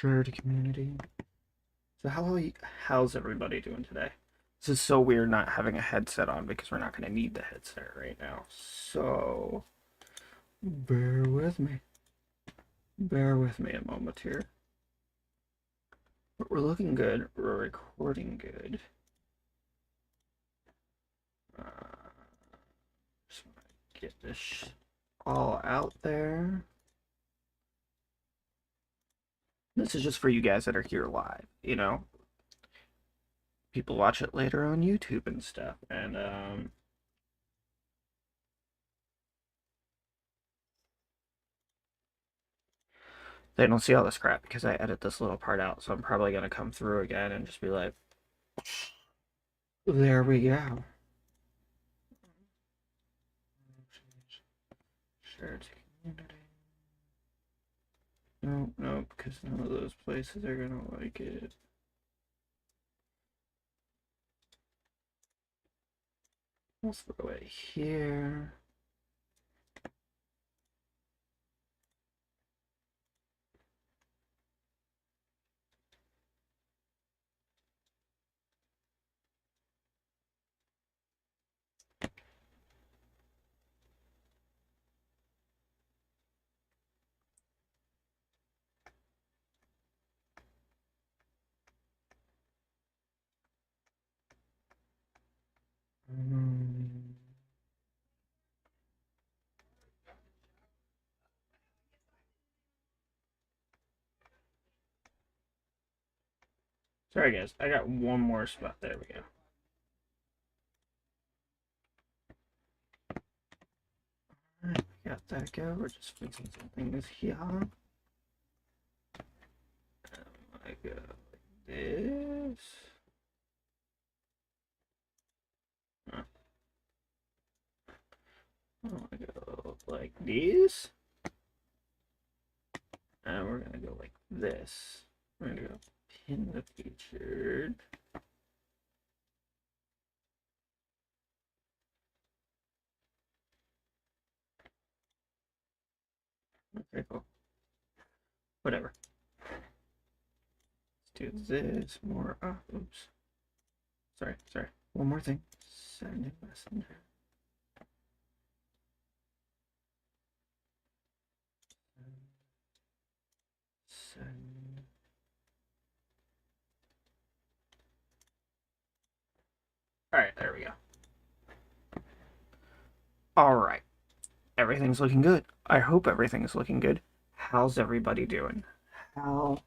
shared community. So how's everybody doing today? This is so weird not having a headset on because we're not going to need the headset right now. So bear with me. Bear with me a moment here. But we're looking good. We're recording good. Just want to get this all out there. This is just for you guys that are here live, you know? People watch it later on YouTube and stuff. And, they don't see all this crap because I edit this little part out. So I'm probably going to come through again and just be like, there we go. Share to community. No, because none of those places are going to like it. Let's throw it here. Sorry guys, I got one more spot. There we go. Alright, we got that go. We're just fixing some things here. I go like this. I go like this. And we're gonna go like this. We're gonna go pin the featured. Okay, cool. Whatever. Let's do this more. Oops. Sorry. One more thing. Send a messenger. Send. Alright, there we go. Alright. Everything's looking good. I hope everything's looking good. How's everybody doing? How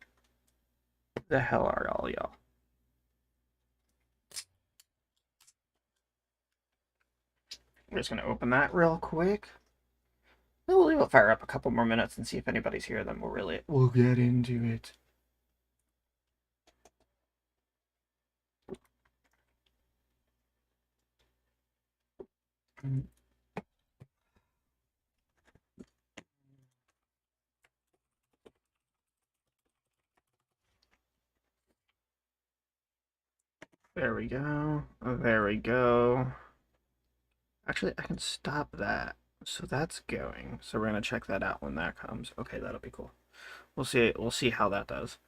the hell are all y'all? I'm just gonna open that real quick. Then we'll leave it fire up a couple more minutes and see if anybody's here. Then we'll get into it. There we go. There we go. Actually, I can stop that. So that's going. So we're gonna check that out when that comes. Okay, that'll be cool. We'll see how that does.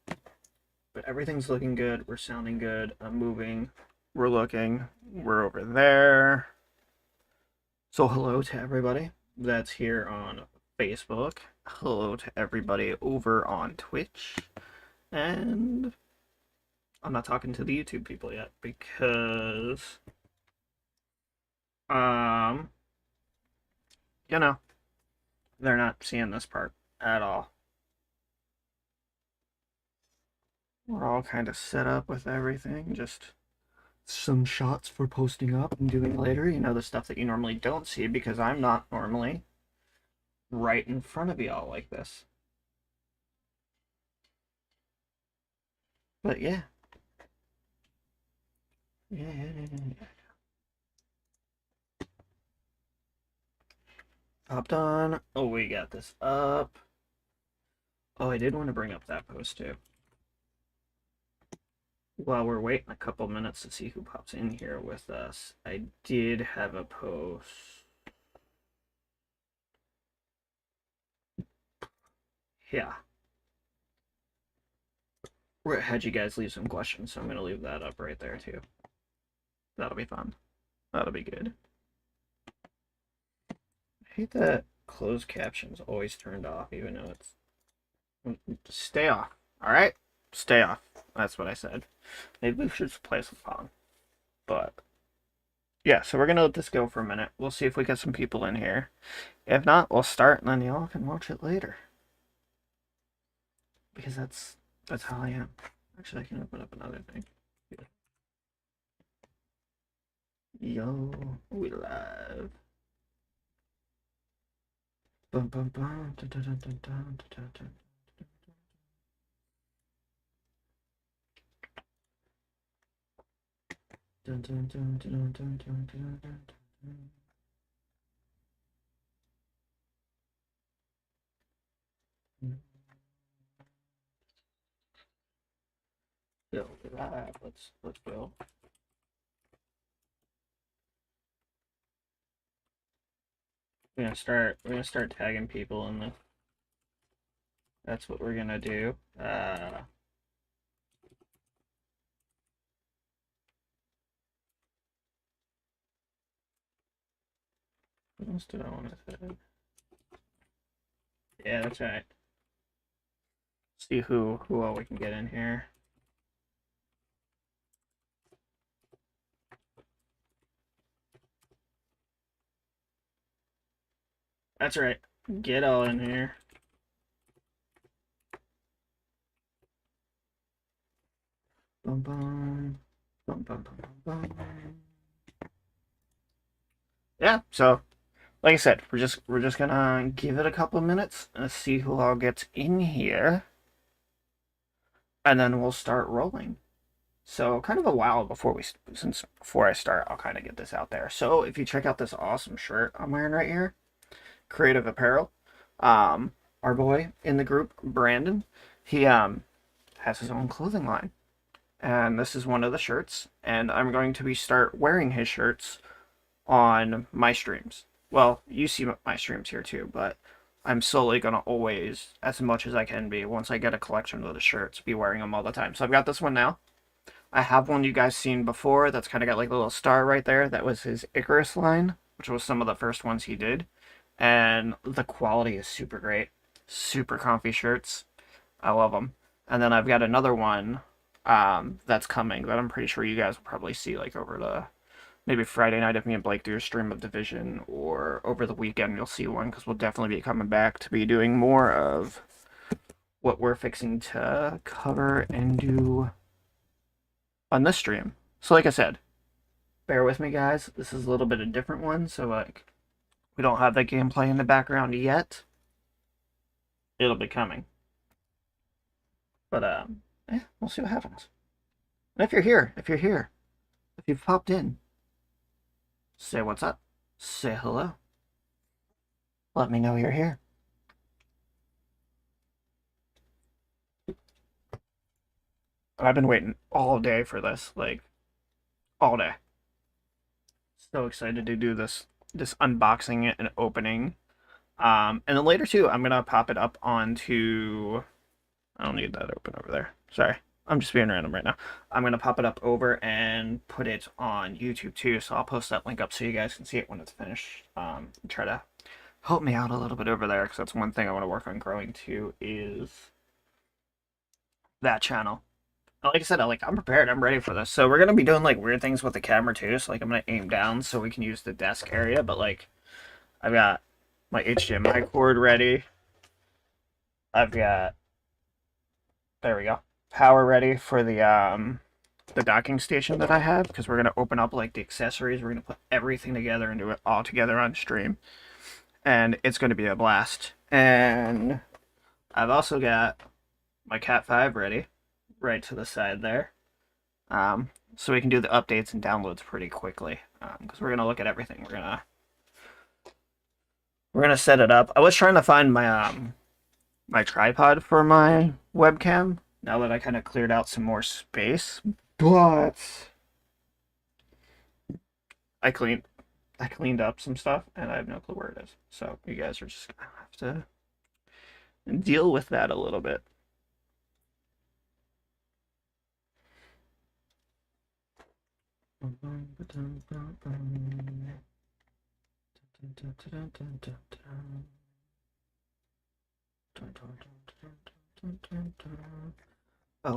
But everything's looking good. We're sounding good. I'm moving. We're looking. We're over there. So hello to everybody that's here on Facebook. Hello to everybody over on Twitch. And I'm not talking to the YouTube people yet because you know, they're not seeing this part at all. We're all kind of set up with everything, just some shots for posting up and doing later, you know, the stuff that you normally don't see because I'm not normally right in front of y'all like this. But yeah. Yeah. Popped on. Oh, we got this up. Oh, I did want to bring up that post too. While we're waiting a couple minutes to see who pops in here with us, I did have a post. Yeah. I had you guys leave some questions, so I'm gonna leave that up right there too. That'll be fun. That'll be good. I hate that closed captions always turned off, even though it's stay off. All right, stay off. That's what I said. Maybe we should just play some Pong. But yeah, so we're gonna let this go for a minute. We'll see if we get some people in here. If not, we'll start and then y'all can watch it later. Because that's how I am. Actually, I can open up another thing. Yo, we live. Bum, bum, bum, dun, dun, dun, dun, dun, dun, dun. Dun, dun, dun, dun, dun, dun, dun, dun. Yo, live. Let's go. We're gonna start tagging people in the. That's what we're gonna do. What else did I want to say? Yeah, that's right. See who all we can get in here. That's right. Get all in here. Bum bum. Bum bum bum bum bum. Yeah, so like I said, we're just gonna give it a couple of minutes and see who all gets in here. And then we'll start rolling. So kind of a while before before I start, I'll kind of get this out there. So if you check out this awesome shirt I'm wearing right here, Creative Apparel, our boy in the group, Brandon, he has his own clothing line, and this is one of the shirts. And I'm going to be start wearing his shirts on my streams. Well, you see my streams here too, but I'm slowly gonna always, as much as I can be, once I get a collection of the shirts, be wearing them all the time. So I've got this one now. I have one you guys seen before that's kind of got like a little star right there. That was his Icarus line, which was some of the first ones he did. And the quality is super great. Super comfy shirts. I love them. And then I've got another one that's coming that I'm pretty sure you guys will probably see like over the maybe Friday night if me and Blake do a stream of Division, or over the weekend you'll see one because we'll definitely be coming back to be doing more of what we're fixing to cover and do on this stream. So like I said, bear with me guys. This is a little bit of a different one, so like we don't have that gameplay in the background yet. It'll be coming. But yeah, we'll see what happens. And if you've popped in, say what's up. Say hello. Let me know you're here. I've been waiting all day for this, like all day. So excited to do this unboxing and opening. And then later too, I'm gonna pop it up onto. I don't need that open over there. Sorry, I'm just being random right now. I'm gonna pop it up over and put it on YouTube too. So I'll post that link up so you guys can see it when it's finished. Try to help me out a little bit over there because that's one thing I want to work on growing too is that channel. Like I said, I'm prepared. I'm ready for this. So we're gonna be doing like weird things with the camera too. So like I'm gonna aim down so we can use the desk area. But like I've got my HDMI cord ready. I've got there we go, power ready for the docking station that I have because we're gonna open up like the accessories. We're gonna put everything together and do it all together on stream, and it's gonna be a blast. And I've also got my Cat 5 ready right to the side there. So we can do the updates and downloads pretty quickly because we're gonna look at everything. We're gonna set it up. I was trying to find my my tripod for my webcam now that I kind of cleared out some more space, but I cleaned up some stuff and I have no clue where it is. So you guys are just gonna have to deal with that a little bit. Oh,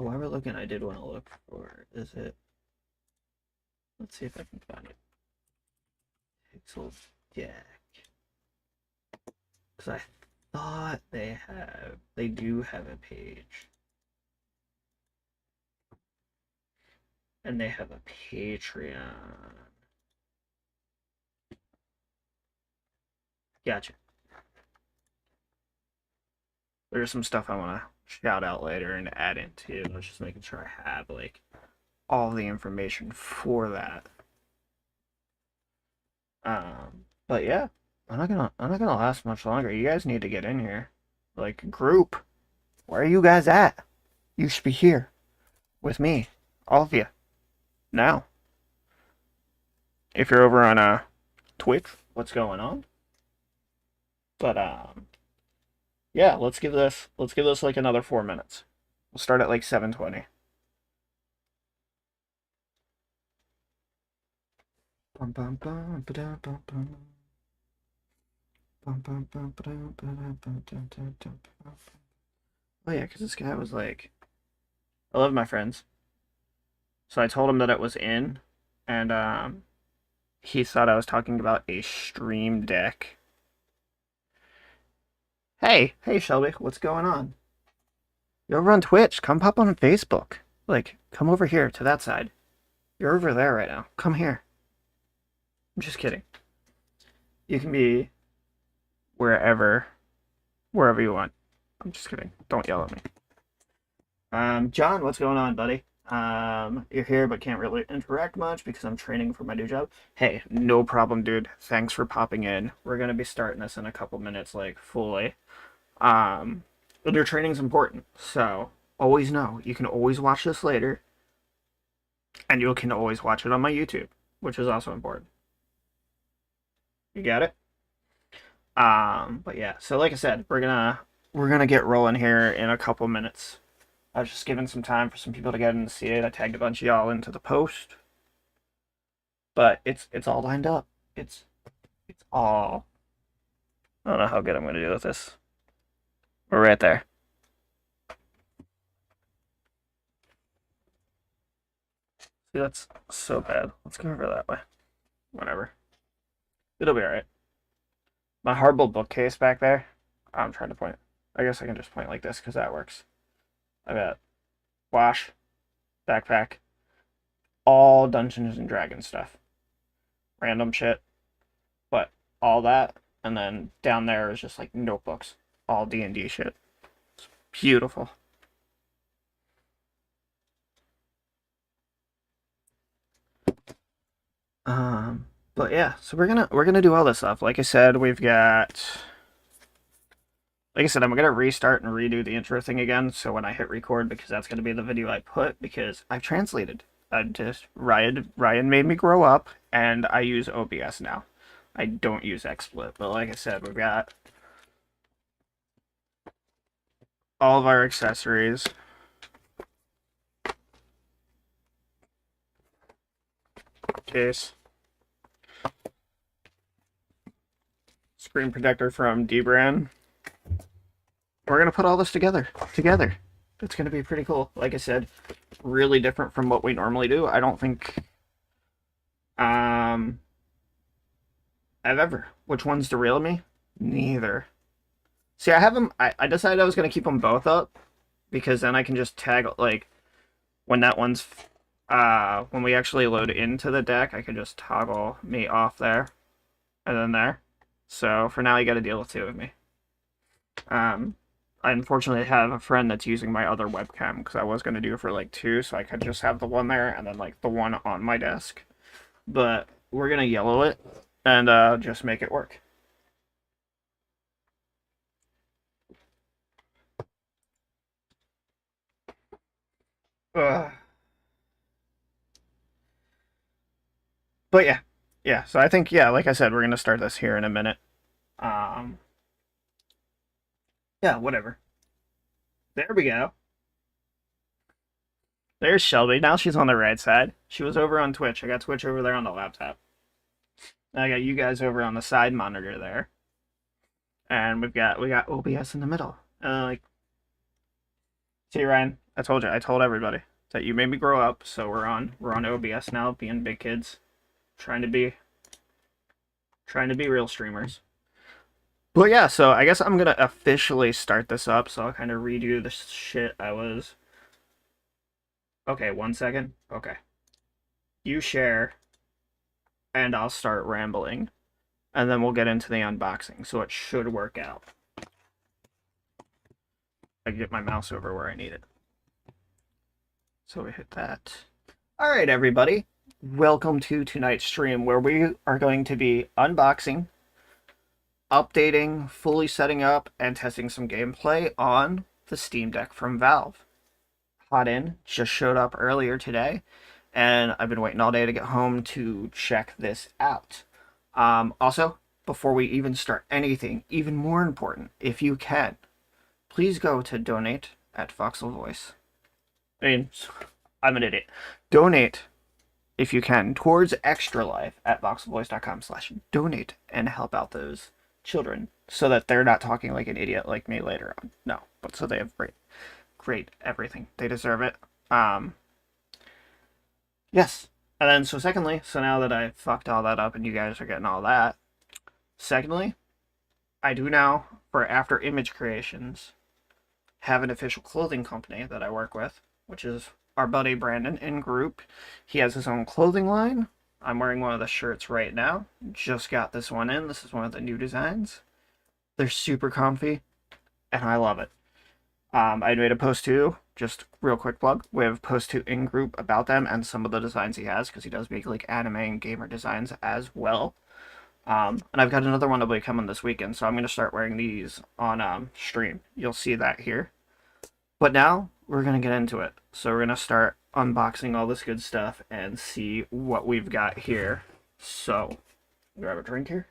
while we're looking, I did want to look for, is it, let's see if I can find it. Pixel deck. Because I thought they do have a page. And they have a Patreon. Gotcha. There's some stuff I want to shout out later and add into. I was just making sure I have like all the information for that. But yeah, I'm not gonna last much longer. You guys need to get in here, like group. Where are you guys at? You should be here with me, all of you, now. If you're over on Twitch, what's going on? But yeah, let's give this like another 4 minutes. We'll start at like 7:20. Bum, bum, bum, ba-da, bum, bum. Bum, bum, bum, ba-da, ba-da, bum, dum, dum, dum, bum. Oh yeah, because this guy was like, I love my friends. So I told him that it was in, and he thought I was talking about a stream deck. Hey Shelby, what's going on? You're over on Twitch. Come pop on Facebook. Like, come over here to that side. You're over there right now. Come here. I'm just kidding. You can be wherever you want. I'm just kidding. Don't yell at me. John, what's going on, buddy? You're here but can't really interact much because I'm training for my new job. Hey, no problem, dude. Thanks for popping in. We're gonna be starting this in a couple minutes, like, fully. But your training's important, so always know you can always watch this later, and you can always watch it on my YouTube, which is also important. You got it? But yeah, so like I said, we're gonna get rolling here in a couple minutes. I was just giving some time for some people to get in and see it. I tagged a bunch of y'all into the post, but it's all lined up. It's all. I don't know how good I'm gonna do with this. We're right there. See, that's so bad. Let's go over that way. Whatever. It'll be alright. My hardboiled bookcase back there. I'm trying to point. I guess I can just point like this because that works. I got wash, backpack, all Dungeons and Dragons stuff. Random shit. But all that, and then down there is just like notebooks. All D&D shit. It's beautiful. But yeah, so we're gonna do all this stuff. Like I said, I'm gonna restart and redo the intro thing again. So when I hit record, because that's gonna be the video I put, because I've translated. Ryan made me grow up, and I use OBS now. I don't use XSplit, but like I said, we've got all of our accessories. Case. Screen protector from Dbrand. We're gonna put all this together. It's gonna be pretty cool. Like I said, really different from what we normally do. I don't think I've ever. Which one's derailed me? Neither. See, I have them. I decided I was gonna keep them both up because then I can just tag, like, when that one's when we actually load into the deck, I can just toggle me off there and then there. So for now, you got to deal with two of me. I unfortunately have a friend that's using my other webcam because I was going to do it for like two, so I could just have the one there and then like the one on my desk. But we're going to yellow it and just make it work. Ugh. But yeah. So I think, yeah, like I said, we're going to start this here in a minute. Yeah, whatever. There we go. There's Shelby. Now she's on the right side. She was over on Twitch. I got Twitch over there on the laptop. I got you guys over on the side monitor there. And we got OBS in the middle. See, Ryan, I told you. I told everybody that you made me grow up, so we're on OBS now, being big kids, trying to be real streamers. But yeah, so I guess I'm gonna officially start this up. So I'll kind of redo the shit I was. Okay, 1 second. Okay, you share, and I'll start rambling, and then we'll get into the unboxing. So it should work out. I can get my mouse over where I need it. So we hit that. All right, everybody. Welcome to tonight's stream where we are going to be unboxing, updating, fully setting up, and testing some gameplay on the Steam Deck from Valve. Hot in, just showed up earlier today, and I've been waiting all day to get home to check this out. Also, before we even start anything, even more important, if you can, please go to donate at Voxel Voice. I'm an idiot. Donate, if you can, towards Extra Life at voxelvoice.com/donate and help out those children so that they're not talking like an idiot like me later on. No, but so they have great everything. They deserve it. Yes. And then, so secondly, so now that I fucked all that up and you guys are getting all that, secondly, I do now, for After Image Creations, have an official clothing company that I work with, which is our buddy Brandon in group. He has his own clothing line. I'm wearing one of the shirts right now. Just got this one in. This is one of the new designs. They're super comfy, and I love it. I made a post too, just real quick plug. We have a post too in group about them and some of the designs he has, because he does make like anime and gamer designs as well. And I've got another one that'll be coming this weekend, so I'm going to start wearing these on stream. You'll see that here. But now, we're going to get into it. So we're going to start unboxing all this good stuff and see what we've got here. So, grab a drink here.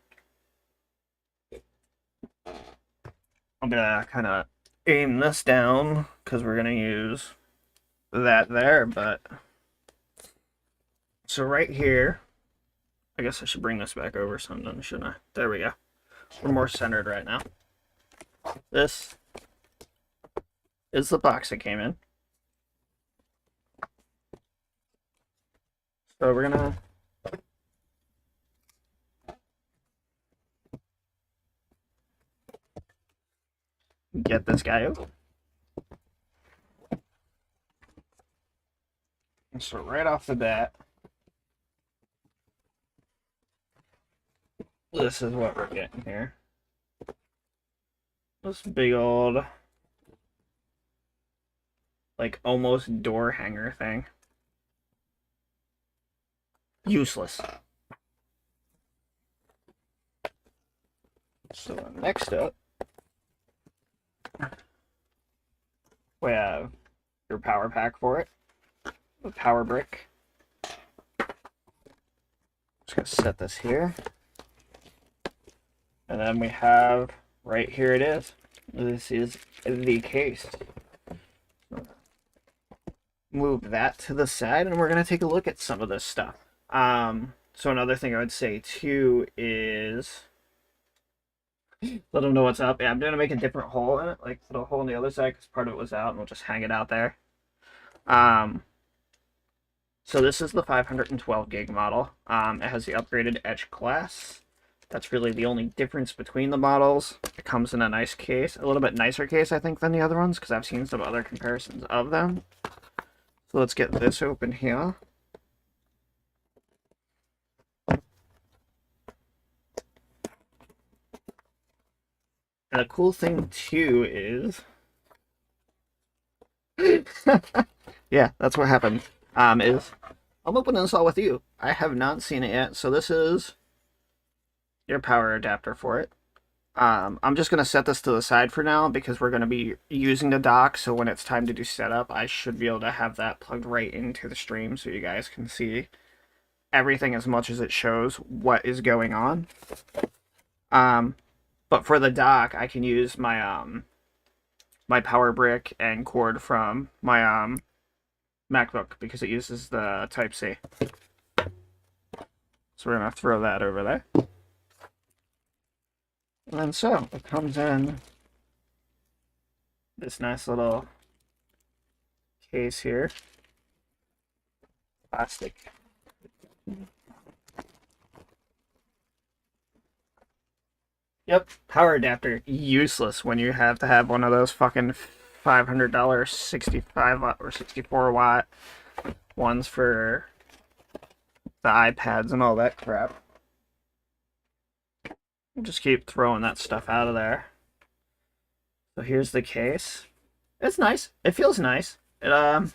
I'm going to kind of aim this down, because we're going to use that there, but... So right here, I guess I should bring this back over something, shouldn't I? There we go. We're more centered right now. This is the box it came in. So we're gonna get this guy out. And so right off the bat, this is what we're getting here. This big old, like, almost door hanger thing. Useless. So next up, we have your power pack for it. The power brick. Just gonna set this here. And then we have, right here it is. This is the case. Move that to the side, and we're going to take a look at some of this stuff. So another thing I would say, too, is let them know what's up. Yeah, I'm going to make a different hole in it, like put a hole on the other side, because part of it was out, and we'll just hang it out there. So this is the 512 gig model. It has the upgraded Edge class. That's really the only difference between the models. It comes in a nice case, a little bit nicer case, I think, than the other ones, because I've seen some other comparisons of them. So let's get this open here. And the cool thing, too, is... yeah, that's what happened. Is I'm opening this all with you. I have not seen it yet, so this is your power adapter for it. I'm just going to set this to the side for now because we're going to be using the dock, so when it's time to do setup, I should be able to have that plugged right into the stream so you guys can see everything as much as it shows what is going on. But for the dock, I can use my my power brick and cord from my MacBook because it uses the Type-C. So we're going to throw that over there. And so it comes in this nice little case here. Plastic. Yep, power adapter. Useless when you have to have one of those fucking $500 65 watt or 64 watt ones for the iPads and all that crap. We'll just keep throwing that stuff out of there. So here's the case. It's nice. It feels nice. It's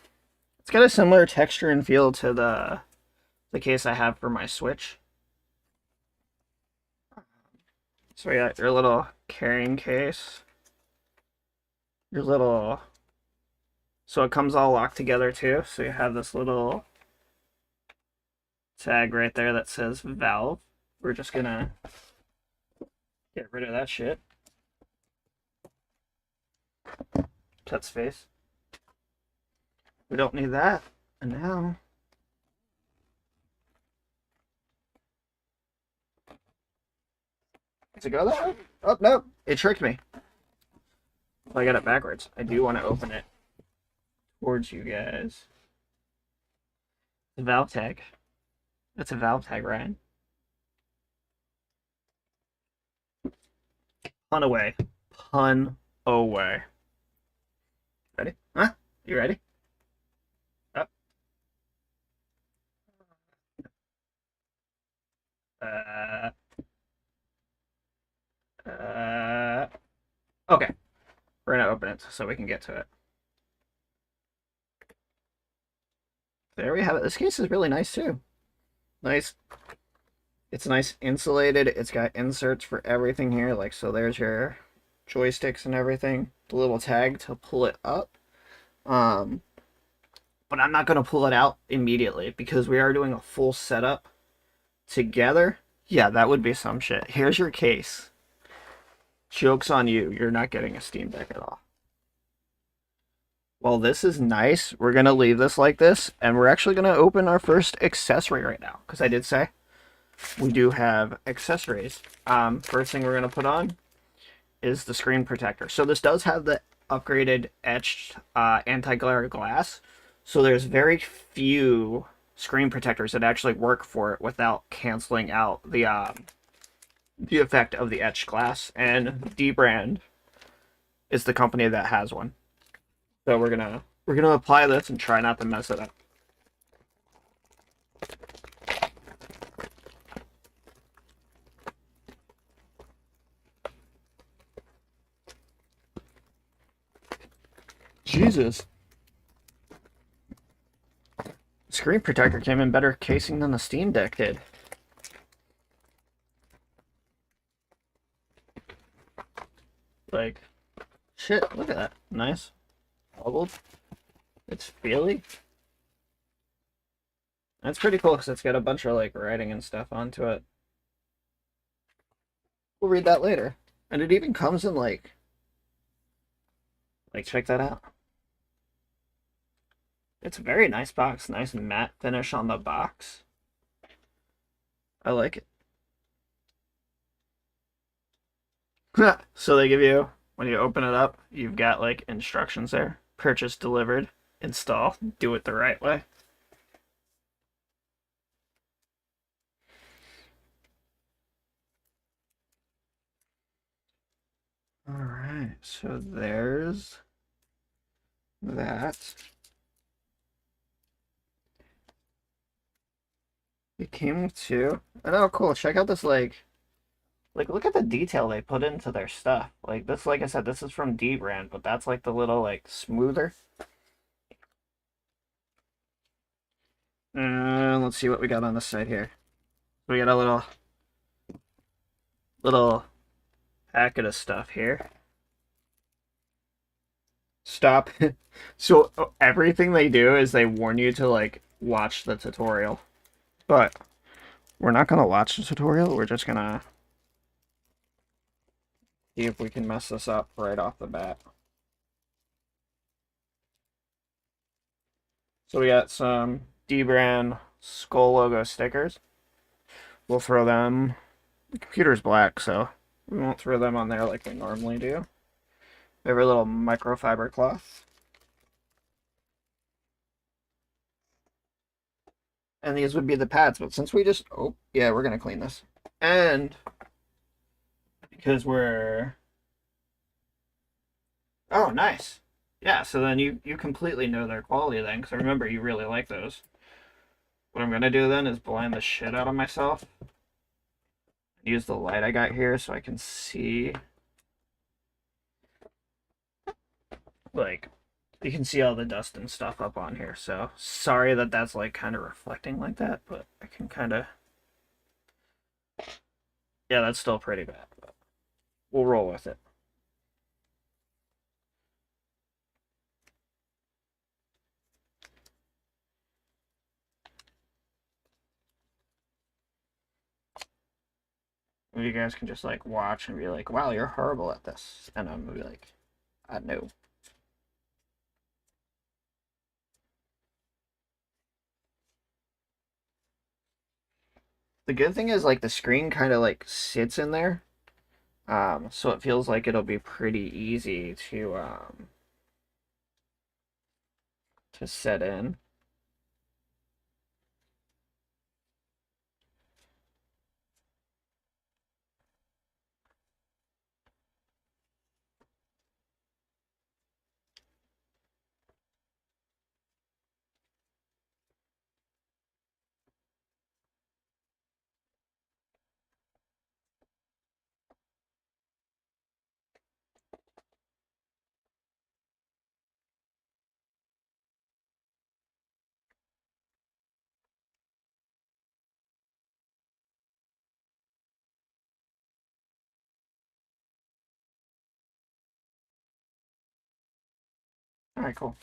got a similar texture and feel to the case I have for my Switch. So we got your little carrying case. Your little... So it comes all locked together too. So you have this little tag right there that says Valve. We're just gonna get rid of that shit. Touch space. We don't need that. And now... Does it go that way? Oh, no. It tricked me. I got it backwards. I do want to open it towards you guys. The valve tag. That's a valve tag, Ryan. Pun away. Pun away. Ready? Huh? You ready? Up. Okay. We're gonna open it so we can get to it. There we have it. This case is really nice too. Nice. It's nice insulated. It's got inserts for everything here. Like, so there's your joysticks and everything. The little tag to pull it up. But I'm not going to pull it out immediately because we are doing a full setup together. Yeah, that would be some shit. Here's your case. Joke's on you. You're not getting a Steam Deck at all. Well, this is nice. We're going to leave this like this, and we're actually going to open our first accessory right now, because I did say we do have accessories. First thing we're going to put on is the screen protector. So this does have the upgraded etched anti-glare glass, so there's very few screen protectors that actually work for it without canceling out the effect of the etched glass, and D-Brand is the company that has one. So we're gonna apply this and try not to mess it up. Jesus. Screen protector came in better casing than the Steam Deck did. Like, shit, look at that. Nice. Bubbled. It's feely. That's pretty cool because it's got a bunch of like writing and stuff onto it. We'll read that later. And it even comes in like check that out. It's a very nice box. Nice matte finish on the box. I like it. So they give you, when you open it up, you've got like instructions there. Purchase, delivered, install. Do it the right way. Alright, so there's that. It came with two. Oh, cool. Check out this, like, look at the detail they put into their stuff. Like, this, like I said, this is from D-Brand, but that's, like, the little, like, smoother. Let's see what we got on this side here. We got a little packet of stuff here. Stop. So, everything they do is they warn you to, like, watch the tutorial. But we're not going to watch the tutorial. We're just going to see if we can mess this up right off the bat. So we got some D-brand skull logo stickers. We'll throw them. The computer's black, so we won't throw them on there like we normally do. We have our little microfiber cloth. And these would be the pads, but since we just... Oh, yeah, we're going to clean this. And because we're... Oh, nice. Yeah, so then you completely know their quality then, because I remember you really like those. What I'm going to do then is blind the shit out of myself. Use the light I got here so I can see. Like, you can see all the dust and stuff up on here, so sorry that that's like kind of reflecting like that, but I can kind of... Yeah, that's still pretty bad, but we'll roll with it. You guys can just like watch and be like, wow, you're horrible at this. And I'm gonna be like, I know. The good thing is like the screen kind of like sits in there. So it feels like it'll be pretty easy to set in. All right, cool.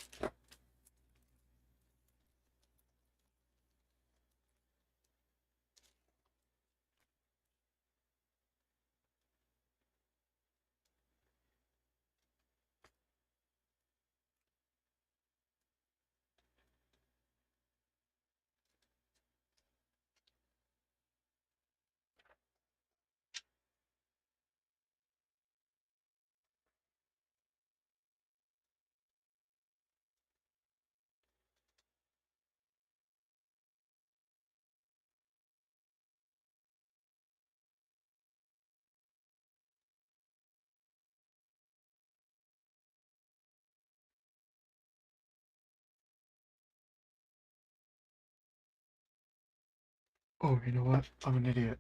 Oh, you know what? I'm an idiot.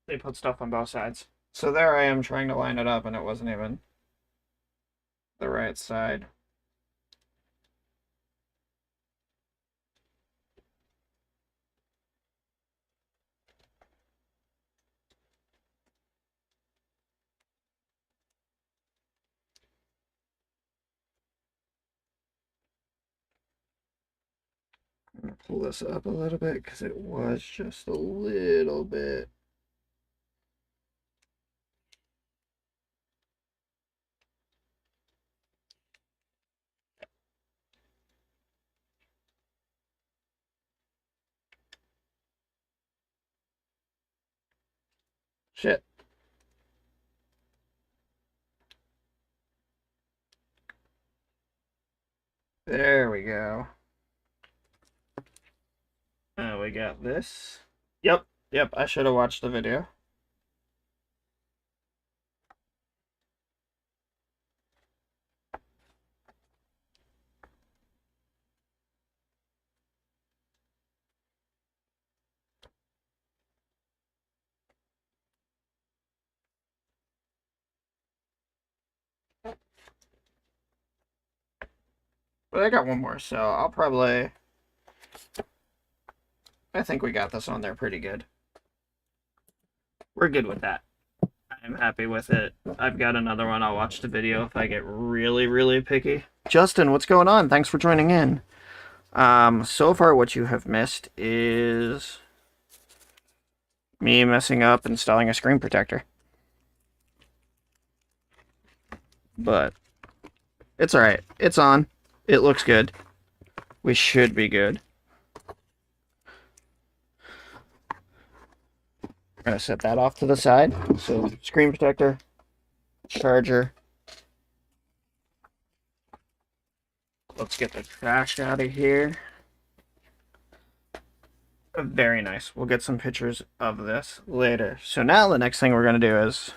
They put stuff on both sides. So there I am trying to line it up and it wasn't even the right side. I'm gonna pull this up a little bit because it was just a little bit. Shit. There we go. We got this. Yep, I should have watched the video. But I got one more, so I'll probably... I think we got this on there pretty good. We're good with that. I'm happy with it. I've got another one. I'll watch the video if I get really, really picky. Justin, what's going on? Thanks for joining in. So far what you have missed is me messing up installing a screen protector. But It's alright. It's on. It looks good. We should be good. I'm gonna set that off to the side. So, screen protector, charger. Let's get the trash out of here. Very nice. We'll get some pictures of this later. So now the next thing we're gonna do is,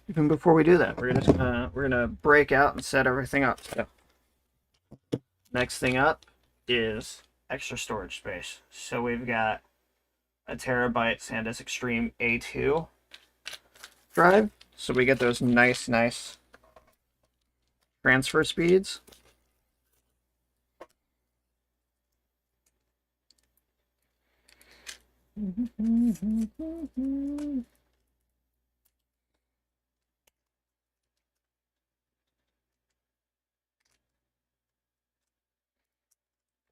even before we do that, we're gonna break out and set everything up. So next thing up is extra storage space. So we've got a terabyte SanDisk Extreme A2 drive. So we get those nice transfer speeds.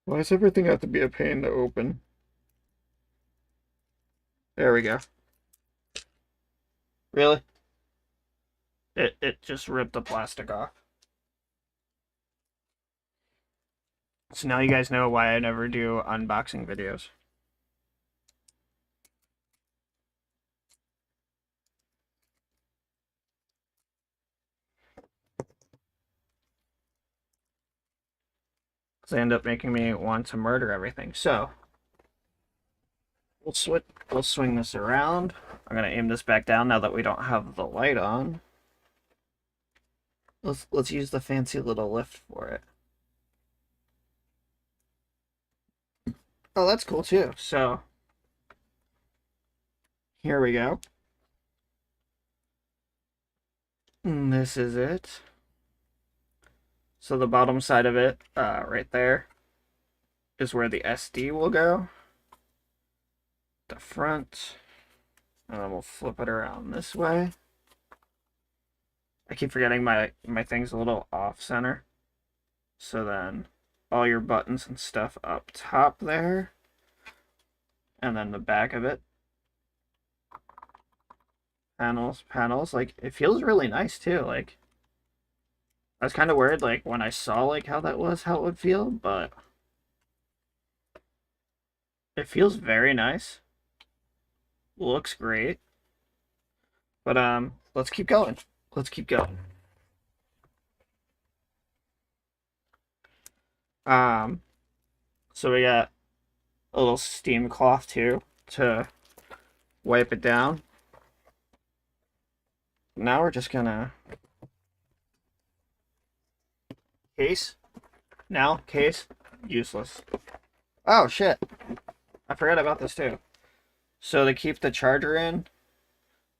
Why does everything have to be a pain to open? There we go. Really? It just ripped the plastic off. So now you guys know why I never do unboxing videos. They end up making me want to murder everything. So we'll swing this around. I'm gonna aim this back down now that we don't have the light on. Let's use the fancy little lift for it. Oh, that's cool too. So here we go. And this is it. So the bottom side of it, right there, is where the SD will go. The front, and then we'll flip it around this way. I keep forgetting my thing's a little off center. So then all your buttons and stuff up top there, and then the back of it. Panels, like, it feels really nice too. Like, I was kind of worried, like, when I saw, like, how it would feel, but it feels very nice. Looks great. But, let's keep going. Let's keep going. So we got a little steam cloth, too, to wipe it down. Now we're just gonna... Case? Now, case? Useless. Oh, shit. I forgot about this, too. So to keep the charger in,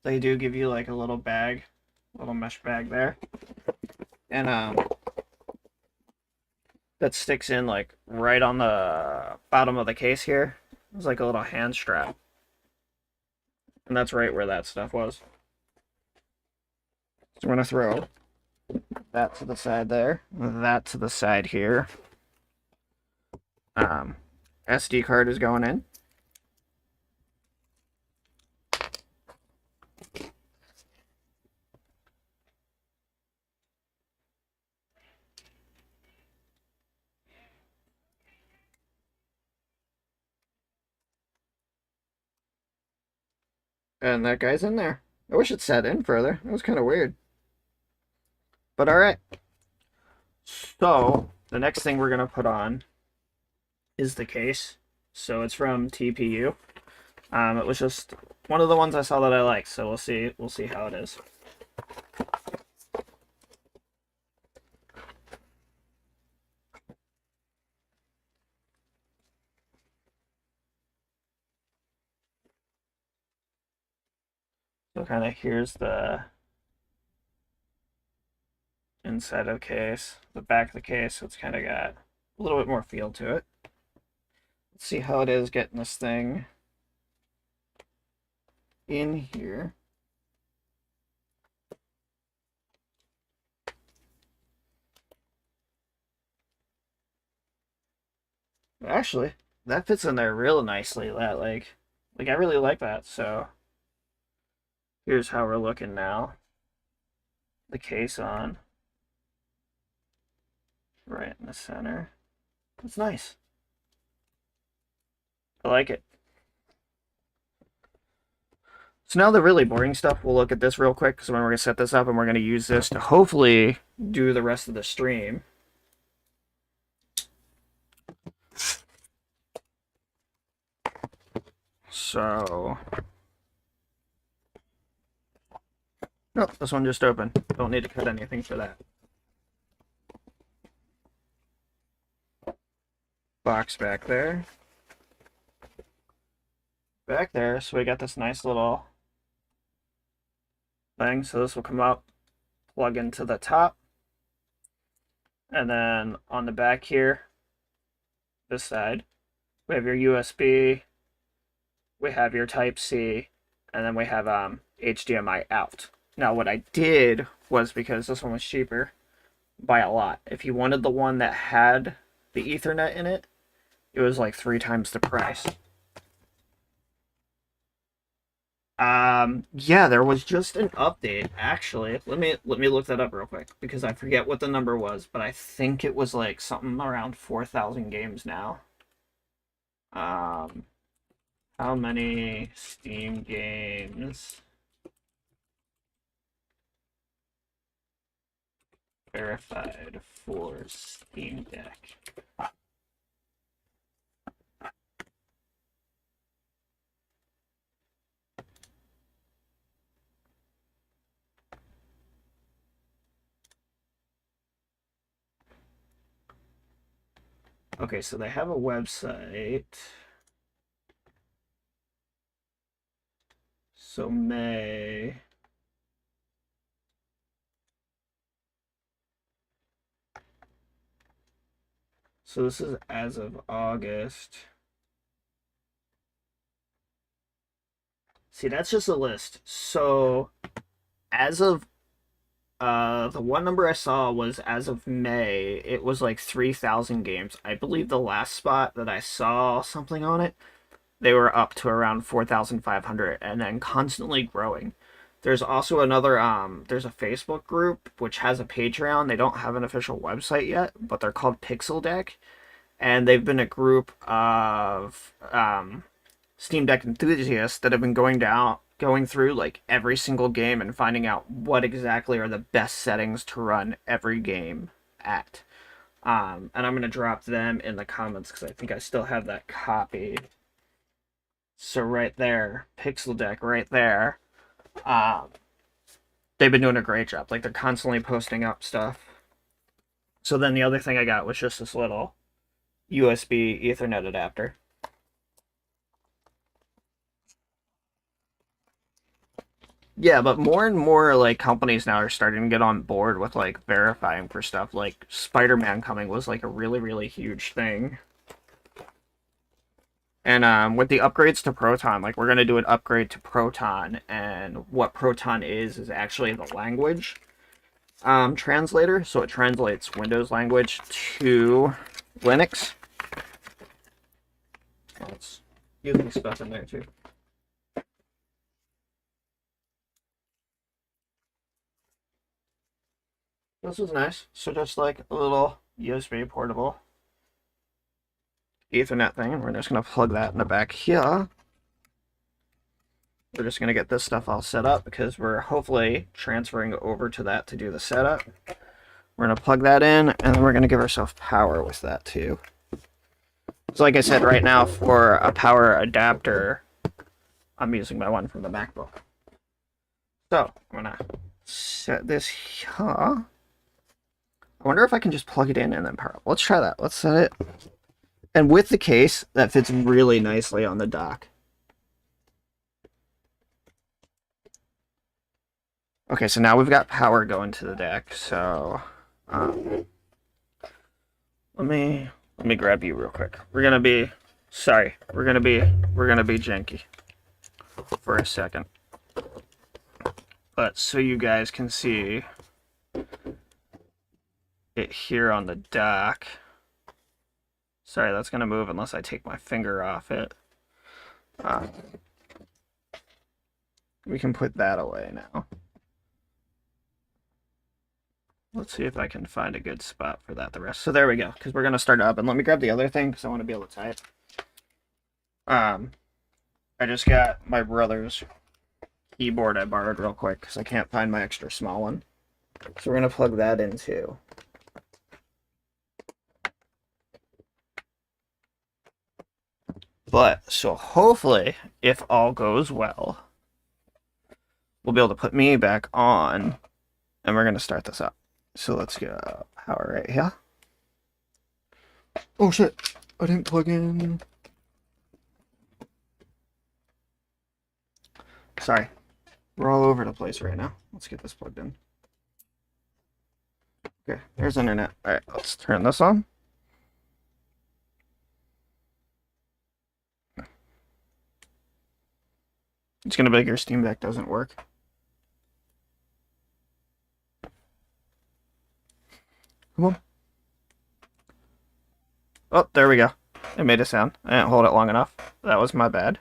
they do give you, like, a little bag. Little mesh bag there. And, that sticks in, like, right on the bottom of the case here. It's like a little hand strap. And that's right where that stuff was. So we're gonna throw that to the side there, that to the side here. SD card is going in. And that guy's in there. I wish it sat in further. That was kind of weird. But alright. So, the next thing we're going to put on is the case. So it's from TPU. It was just one of the ones I saw that I liked, so we'll see how it is. So kind of here's the inside of the case, the back of the case, so it's kind of got a little bit more feel to it. Let's see how it is getting this thing in here. Actually, that fits in there real nicely. That like I really like that. So here's how we're looking now. the case on right in the center. It's nice. I like it. So now the really boring stuff, we'll look at this real quick because we're going to set this up and we're going to use this to hopefully do the rest of the stream. So, nope, this one just opened. Don't need to cut anything for that. Box back there. Back there, so we got this nice little thing. So this will come up, plug into the top. And then on the back here, this side, we have your USB, we have your Type-C, and then we have HDMI out. Now what I did was, because this one was cheaper by a lot, if you wanted the one that had the Ethernet in it, it was like 3 times the price. Yeah, there was just an update, actually. Let me look that up real quick, because I forget what the number was, but I think it was like something around 4,000 games now. How many Steam games verified for Steam Deck? Okay, so they have a website. So May. So this is as of August. See, that's just a list. So as of the one number I saw was as of May, it was like 3,000 games. I believe the last spot that I saw something on it, they were up to around 4,500 and then constantly growing. There's also another, there's a Facebook group which has a Patreon. They don't have an official website yet, but they're called Pixel Deck. And they've been a group of Steam Deck enthusiasts that have been going through like every single game and finding out what exactly are the best settings to run every game at. And I'm going to drop them in the comments because I think I still have that copy. So right there, Pixel Deck right there. They've been doing a great job. Like, they're constantly posting up stuff. So then the other thing I got was just this little USB Ethernet adapter. Yeah, but more and more like companies now are starting to get on board with like verifying for stuff. Like Spider-Man coming was like a really, really huge thing. And with the upgrades to Proton, like we're gonna do an upgrade to Proton, and what Proton is actually the language translator. So it translates Windows language to Linux. Let's use some stuff in there too. This is nice. So just like a little USB portable Ethernet thing, and we're just gonna plug that in the back here. We're just gonna get this stuff all set up because we're hopefully transferring over to that to do the setup. We're gonna plug that in, and then we're gonna give ourselves power with that too. So like I said, right now for a power adapter, I'm using my one from the MacBook. So I'm gonna set this here. I wonder if I can just plug it in and then power up. Let's try that. Let's set it. And with the case, that fits really nicely on the dock. Okay, so now we've got power going to the deck. So let me grab you real quick. We're gonna be janky for a second. But so you guys can see it here on the dock. Sorry, that's going to move unless I take my finger off it. We can put that away now. Let's see if I can find a good spot for that the rest. So there we go, because we're going to start up. And let me grab the other thing, because I want to be able to type. I just got my brother's keyboard I borrowed real quick, because I can't find my extra small one. So we're going to plug that in, too. But, so hopefully, if all goes well, we'll be able to put me back on, and we're going to start this up. So let's go power right here. Oh shit, I didn't plug in. Sorry, we're all over the place right now. Let's get this plugged in. Okay, there's internet. Alright, let's turn this on. It's gonna be like your Steam Deck doesn't work. Come on. Oh, there we go. It made a sound. I didn't hold it long enough. That was my bad.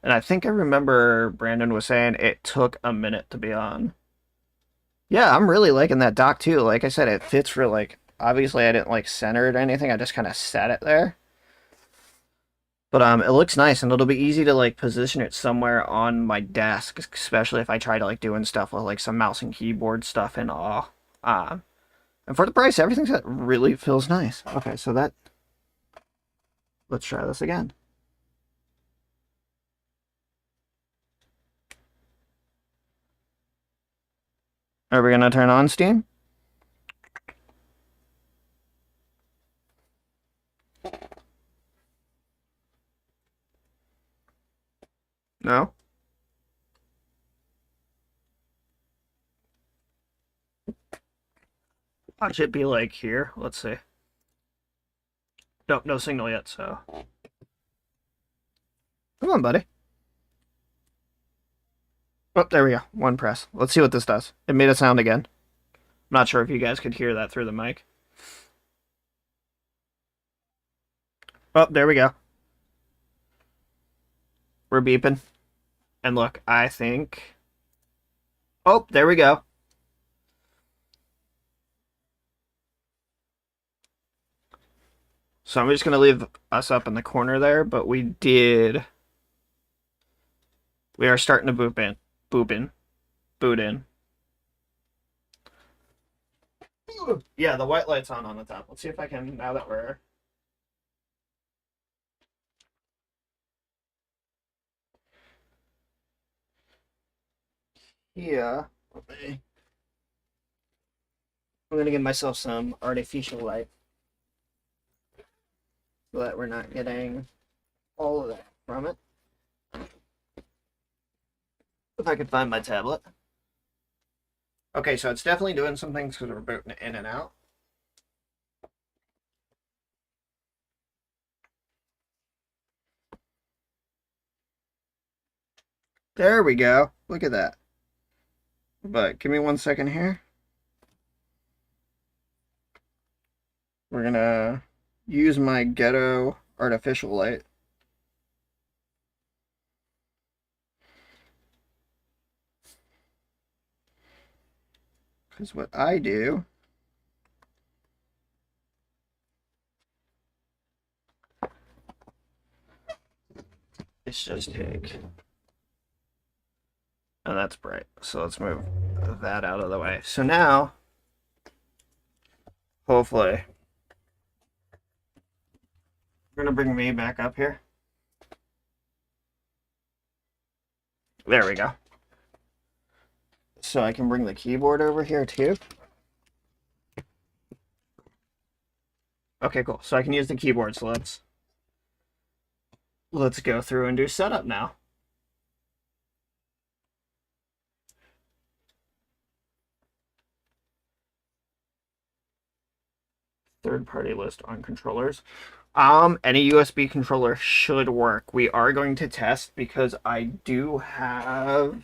And I think I remember Brandon was saying it took a minute to be on. Yeah, I'm really liking that dock too. Like I said, it fits for like, obviously I didn't like center it or anything. I just kind of set it there. But it looks nice, and it'll be easy to like position it somewhere on my desk, especially if I try to like doing stuff with like some mouse and keyboard stuff and all. And for the price, everything really feels nice. Okay, so that. Let's try this again. Are we gonna turn on Steam? No? Watch it be like here. Let's see. Nope, no signal yet, so. Come on, buddy. Oh, there we go. One press. Let's see what this does. It made a sound again. I'm not sure if you guys could hear that through the mic. Oh, there we go. We're beeping. And look, I think... Oh, there we go. So I'm just going to leave us up in the corner there, but we are starting to boot in. Yeah, the white light's on the top. Let's see if I can, now that we're... Yeah. I'm going to give myself some artificial light so that we're not getting all of that from it. If I could find my tablet. Okay, so it's definitely doing some things because we're booting it in and out. There we go. Look at that. But give me 1 second here. We're gonna use my ghetto artificial light. Because what I do is just take, and that's bright. So let's move that out of the way. So now, hopefully, we're gonna bring me back up here. There we go. So I can bring the keyboard over here too. Okay, cool. So I can use the keyboard. So let's go through and do setup now. Third-party list on controllers. Any USB controller should work. We are going to test because I do have...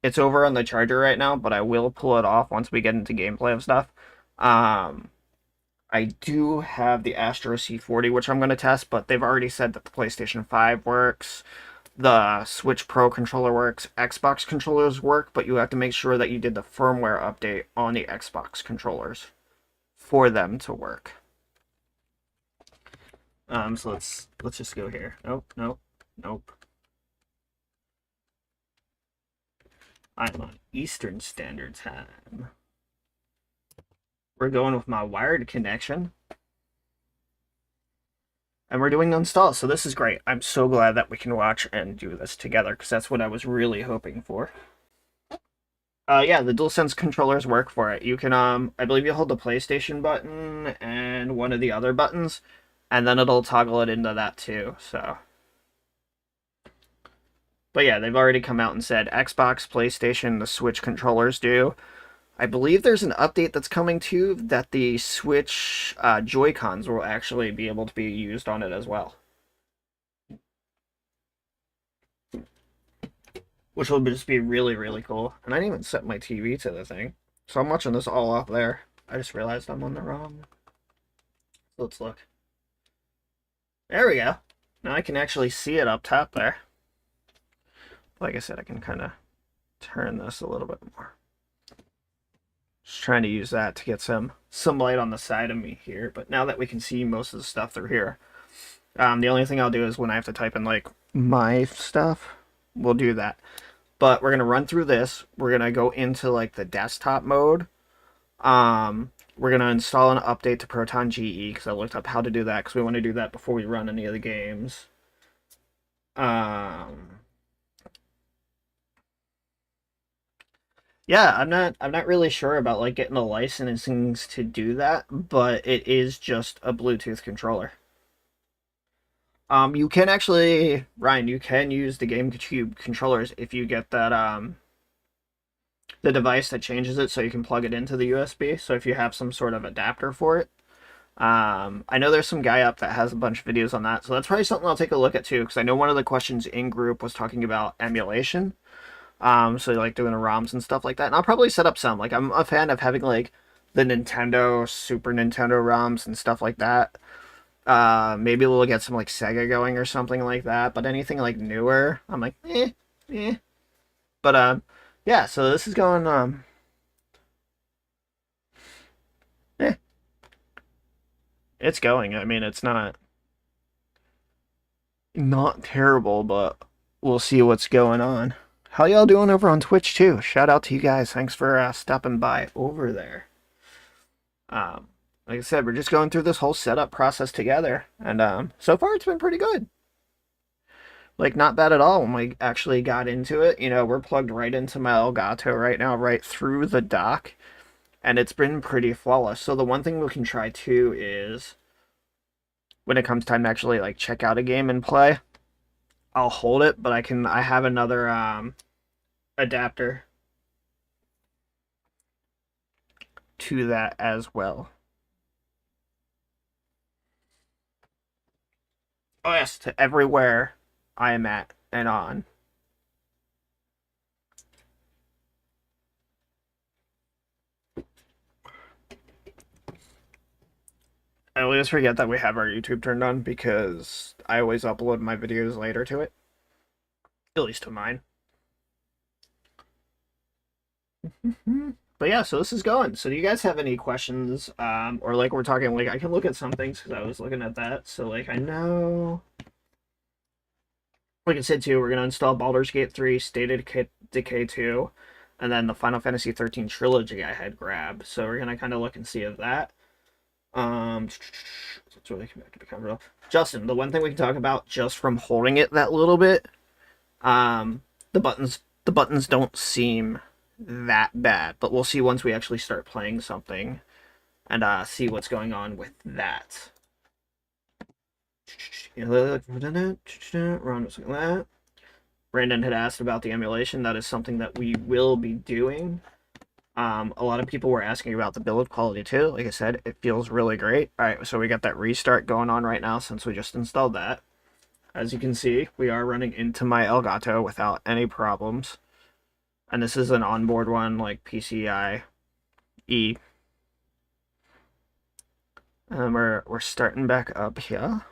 It's over on the charger right now, but I will pull it off once we get into gameplay of stuff. I do have the Astro C40, which I'm going to test, but they've already said that the PlayStation 5 works. the Switch Pro controller works, Xbox controllers work, but you have to make sure that you did the firmware update on the Xbox controllers for them to work. So let's just go here. Nope, nope, nope. I'm on Eastern Standard Time. We're going with my wired connection. And we're doing the install, so this is great. I'm so glad that we can watch and do this together, because that's what I was really hoping for. Yeah, the DualSense controllers work for it. You can, I believe you hold the PlayStation button and one of the other buttons, and then it'll toggle it into that too, so. But yeah, they've already come out and said Xbox, PlayStation, the Switch controllers do. I believe there's an update that's coming too that the Switch Joy-Cons will actually be able to be used on it as well. Which will just be really, really cool. And I didn't even set my TV to the thing. So I'm watching this all up there. I just realized I'm on the wrong. Let's look. There we go. Now I can actually see it up top there. Like I said, I can kind of turn this a little bit more. Just trying to use that to get some light on the side of me here. But now that we can see most of the stuff through here, the only thing I'll do is when I have to type in like my stuff, we'll do that. But we're gonna run through this. We're gonna go into like the desktop mode. We're gonna install an update to Proton GE because I looked up how to do that because we want to do that before we run any of the games. Yeah, I'm not really sure about like getting the licensings to do that, but it is just a Bluetooth controller. You can actually, Ryan, you can use the GameCube controllers if you get that the device that changes it so you can plug it into the USB. So if you have some sort of adapter for it. I know there's some guy up that has a bunch of videos on that, so that's probably something I'll take a look at too, because I know one of the questions in group was talking about emulation. So like doing the ROMs and stuff like that. And I'll probably set up some. Like I'm a fan of having like the Nintendo, Super Nintendo ROMs and stuff like that. Maybe we'll get some like Sega going or something like that. But anything like newer, I'm like, eh. But yeah. So this is going eh. It's going. I mean, it's not terrible, but we'll see what's going on. How y'all doing over on Twitch too? Shout out to you guys. Thanks for stopping by over there. Like I said, we're just going through this whole setup process together, and so far it's been pretty good. Like not bad at all when we actually got into it. You know, we're plugged right into my Elgato right now, right through the dock, and it's been pretty flawless. So the one thing we can try too is when it comes time to actually like check out a game and play, I'll hold it, but I have another adapter to that as well. Oh yes, to everywhere I am at and on. I always forget that we have our YouTube turned on because I always upload my videos later to it. At least to mine. But yeah, so this is going. So do you guys have any questions? Or like we're talking, like I can look at some things because I was looking at that. So like I know, like I said too, we're gonna install Baldur's Gate 3, State of Decay 2, and then the Final Fantasy 13 trilogy I had grabbed. So we're gonna kind of look and see of that. It's really back to be comfortable. Justin, the one thing we can talk about just from holding it that little bit, the buttons don't seem that bad, but we'll see once we actually start playing something and see what's going on with that. Ron was looking at that. Brandon had asked about the emulation. That is something that we will be doing. A lot of people were asking about the build quality too. Like I said, it feels really great. All right, so we got that restart going on right now since we just installed that. As you can see, we are running into my Elgato without any problems. And this is an onboard one, like PCIe. And we're starting back up here.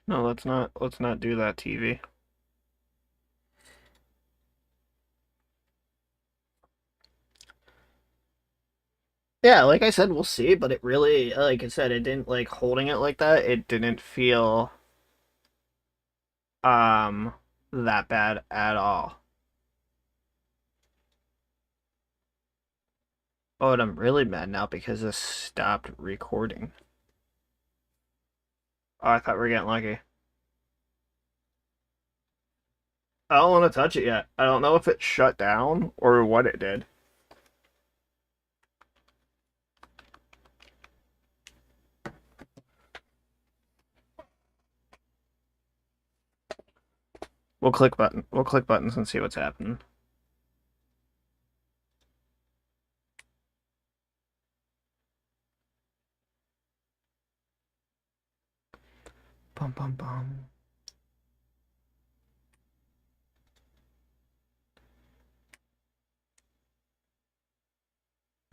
No, let's not do that, TV. Yeah, like I said, we'll see, but it really, like I said, it didn't like holding it like that. It didn't feel um that bad at all. Oh, and I'm really mad now because this stopped recording. Oh, I thought we were getting lucky. I don't want to touch it yet. I don't know if it shut down or what it did. We'll click buttons and see what's happening. Bum bum bum.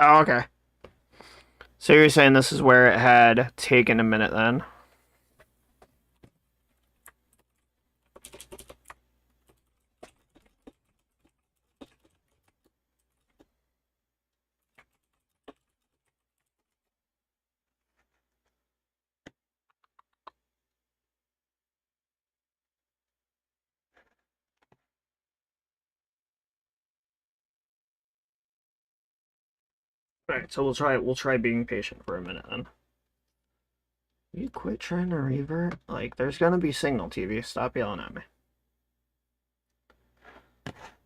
Oh, okay. So you're saying this is where it had taken a minute then? All right, so we'll try being patient for a minute then. You quit trying to revert? Like, there's gonna be signal, TV. Stop yelling at me.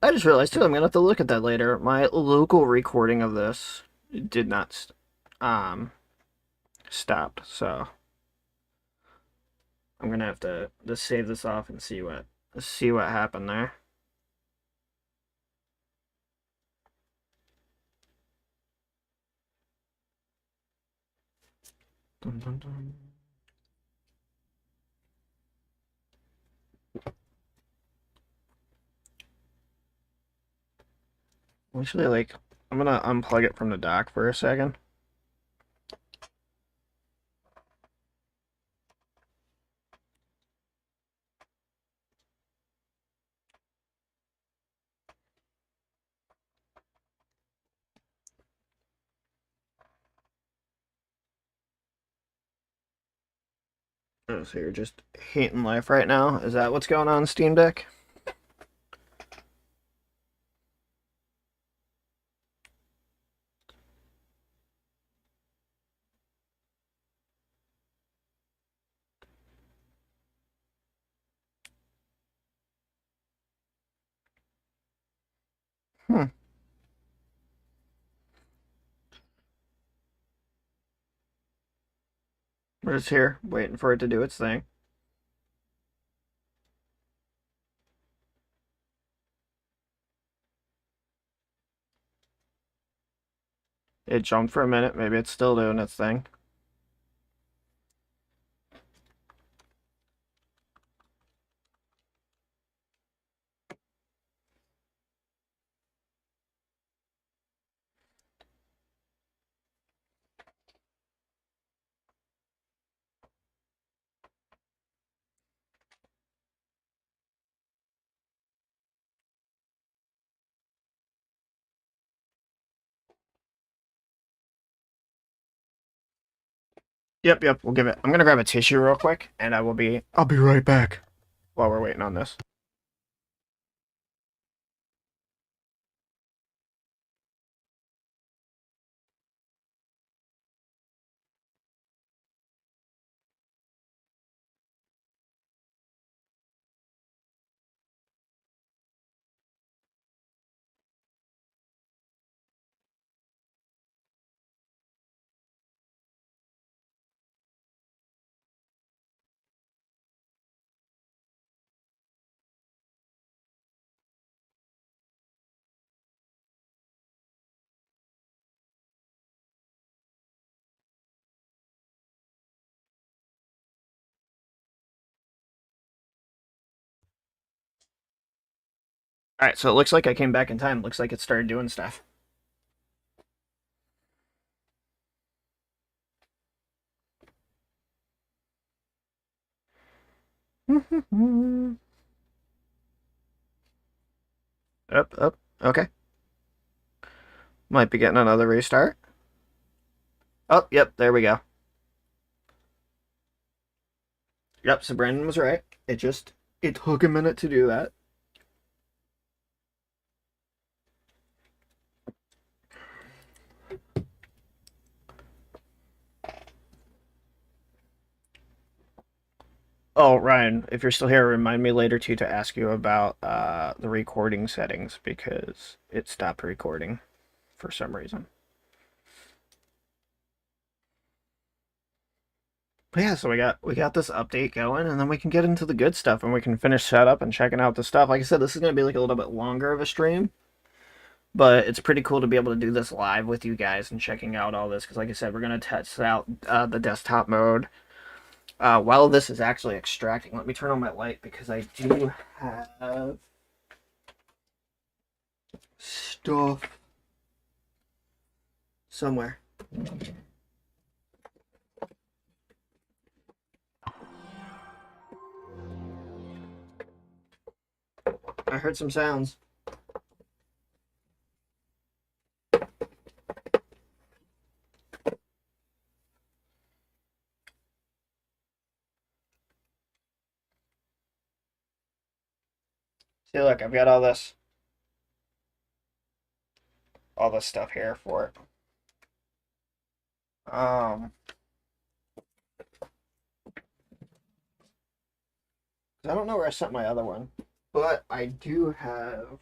I just realized too, I'm gonna have to look at that later. My local recording of this did not stopped, so I'm gonna have to just save this off and see what happened there. Dun, dun, dun. Actually, like, I'm gonna unplug it from the dock for a second. Oh, so you're just hating life right now? Is that what's going on, Steam Deck? Hmm. We're just here, waiting for it to do its thing. It jumped for a minute. Maybe it's still doing its thing. Yep, yep. We'll give it. I'm gonna grab a tissue real quick, and I'll be right back while we're waiting on this. Alright, so it looks like I came back in time. Looks like it started doing stuff. Up. Okay. Might be getting another restart. Oh, yep, there we go. Yep, so Brandon was right. It took a minute to do that. Oh, Ryan, if you're still here, remind me later too to ask you about the recording settings because it stopped recording for some reason. But yeah, so we got this update going, and then we can get into the good stuff, and we can finish setup and checking out the stuff. Like I said, this is gonna be like a little bit longer of a stream, but it's pretty cool to be able to do this live with you guys and checking out all this. Because like I said, we're gonna test out the desktop mode while this is actually extracting. Let me turn on my light because I do have stuff somewhere. I heard some sounds. See, look, I've got all this stuff here for it. I don't know where I sent my other one, but I do have.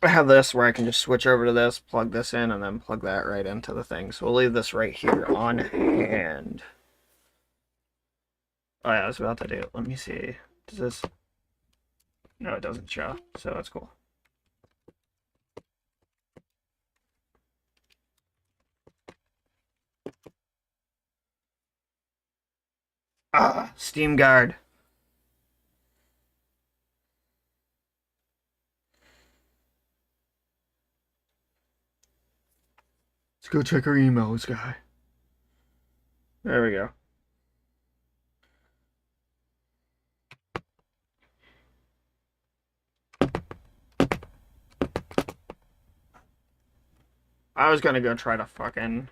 I have this where I can just switch over to this, plug this in, and then plug that right into the thing. So we'll leave this right here on hand. Oh yeah, I was about to do it. Let me see. Does this? No, it doesn't show, so that's cool. Ah, Steam Guard. Let's go check our emails, guy. There we go. I was gonna go try to fucking.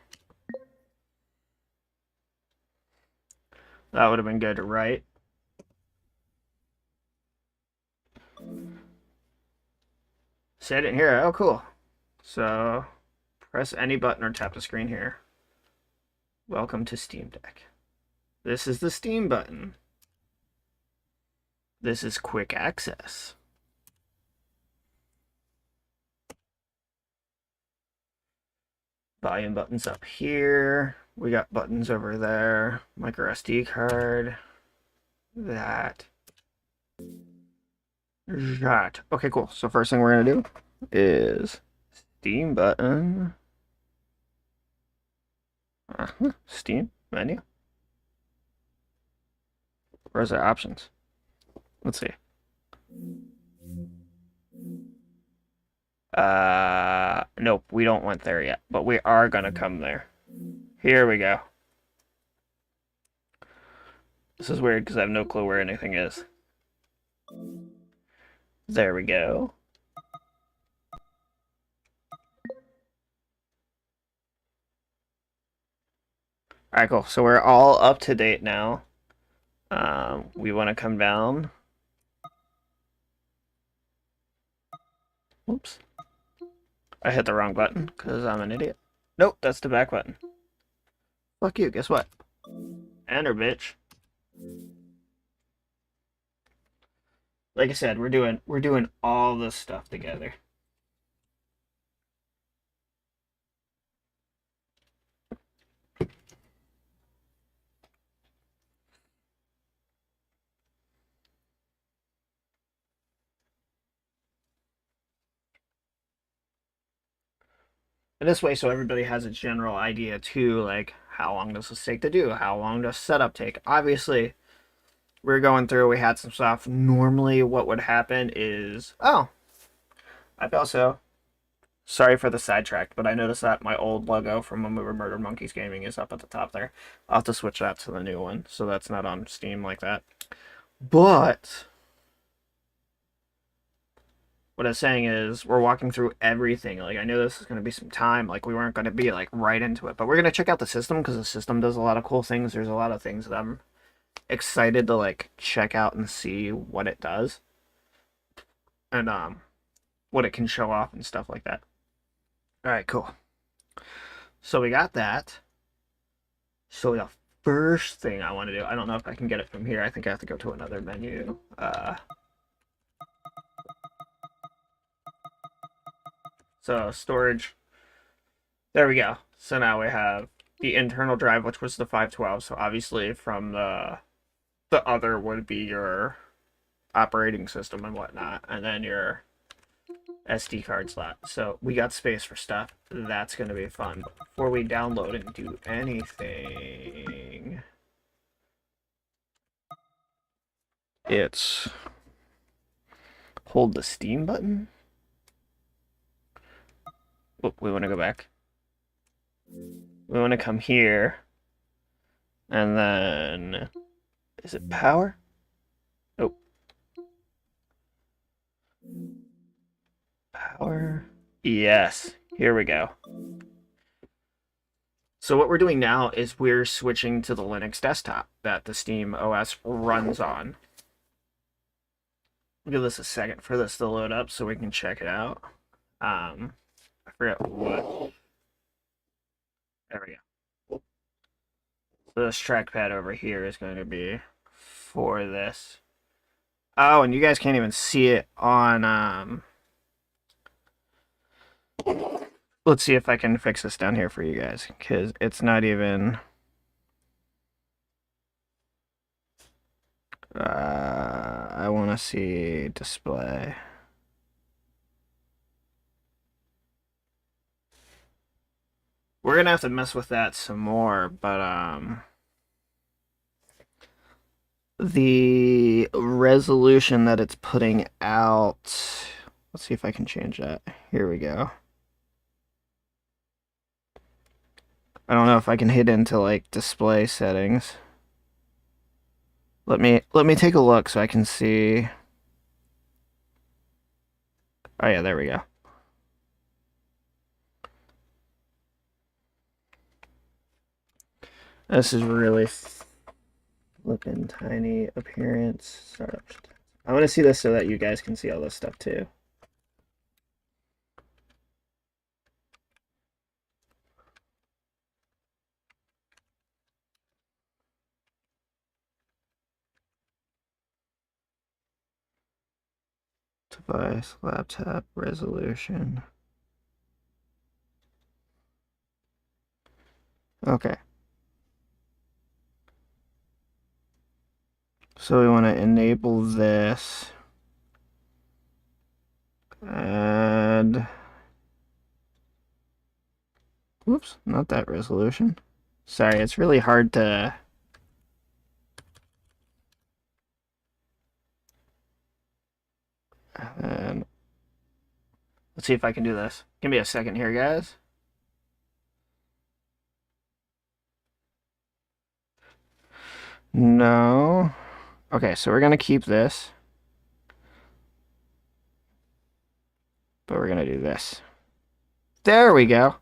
That would have been good, right? Say it in here. Oh, cool. So, press any button or tap the screen here. Welcome to Steam Deck. This is the Steam button. This is quick access. Volume buttons up here. We got buttons over there. Micro SD card. That. That. Okay, cool. So first thing we're gonna do is Steam button. Steam menu. Where's the options? Let's see. Nope, we don't want there yet, but we are gonna come there. Here we go. This is weird because I have no clue where anything is. There we go. Alright, cool. So we're all up to date now. We want to come down. Whoops. I hit the wrong button because I'm an idiot. Nope, that's the back button. Fuck you, guess what? Enter, bitch. Like I said, we're doing all this stuff together. And this way, so everybody has a general idea too, like how long does this take to do? How long does setup take? Obviously, we were going through, we had some stuff. Normally what would happen is, oh, I've also, sorry for the sidetrack, but I noticed that my old logo from when we were Murder Monkeys Gaming is up at the top there. I'll have to switch that to the new one, so that's not on Steam like that. But what I was saying is we're walking through everything. Like, I knew this was going to be some time. Like, we weren't going to be, like, right into it. But we're going to check out the system because the system does a lot of cool things. There's a lot of things that I'm excited to, like, check out and see what it does. And, what it can show off and stuff like that. Alright, cool. So we got that. So the first thing I want to do, I don't know if I can get it from here. I think I have to go to another menu. So storage. There we go. So now we have the internal drive, which was the 512. So obviously from the other would be your operating system and whatnot, and then your SD card slot. So we got space for stuff. That's going to be fun. But before we download and do anything, it's hold the Steam button. Oh, we want to go back. We want to come here. And then, is it power? Oh. Power. Yes. Here we go. So what we're doing now is we're switching to the Linux desktop that the Steam OS runs on. We'll give this a second for this to load up so we can check it out. I forget what. There we go. So this trackpad over here is going to be for this. Oh, and you guys can't even see it on, let's see if I can fix this down here for you guys, because it's not even, I want to see display. We're going to have to mess with that some more, but, the resolution that it's putting out, let's see if I can change that. Here we go. I don't know if I can hit into like display settings. Let me take a look so I can see. Oh yeah, there we go. This is really flipping tiny appearance. Startup. I want to see this so that you guys can see all this stuff too. Device, laptop, resolution. Okay. So we want to enable this. And whoops, not that resolution. Sorry, it's really hard to. And let's see if I can do this. Give me a second here, guys. No. Okay, so we're gonna keep this. But we're gonna do this. There we go.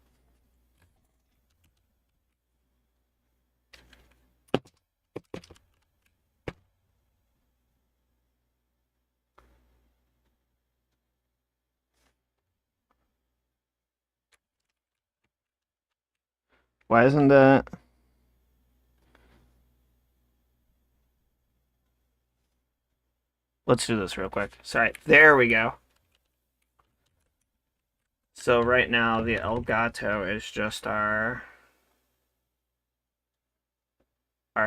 Why isn't that? Let's do this real quick. Sorry. There we go. So right now the Elgato is just our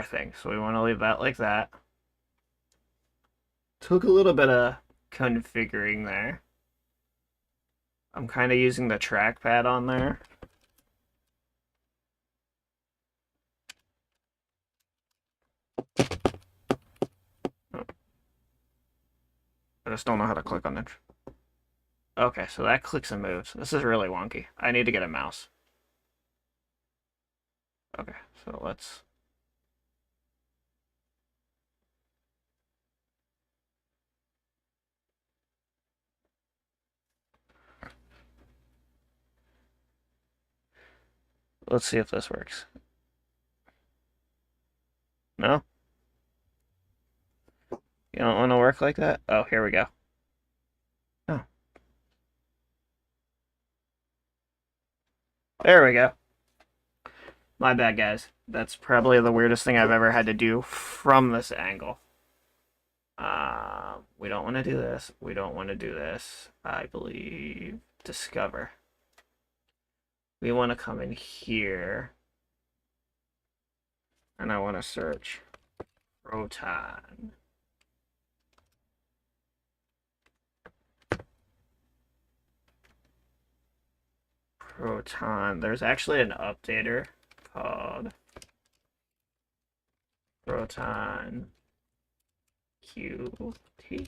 thing. So we want to leave that like that. Took a little bit of configuring there. I'm kind of using the trackpad on there. I just don't know how to click on it. Okay, so that clicks and moves. This is really wonky. I need to get a mouse. Okay, so let's... Let's see if this works. No? You don't want to work like that? Oh, here we go. Oh. There we go. My bad, guys. That's probably the weirdest thing I've ever had to do from this angle. We don't want to do this. We don't want to do this. I believe discover. We want to come in here. And I want to search Proton. Proton. There's actually an updater called Proton QT.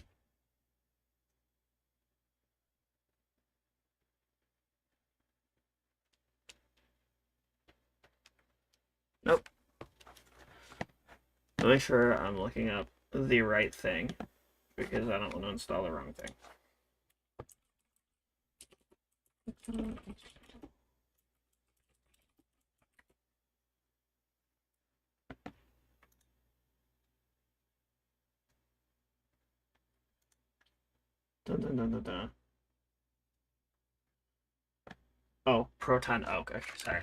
Nope. Make sure I'm looking up the right thing because I don't want to install the wrong thing. Dun, dun, dun, dun, dun. Oh, Proton. Oh, okay, sorry.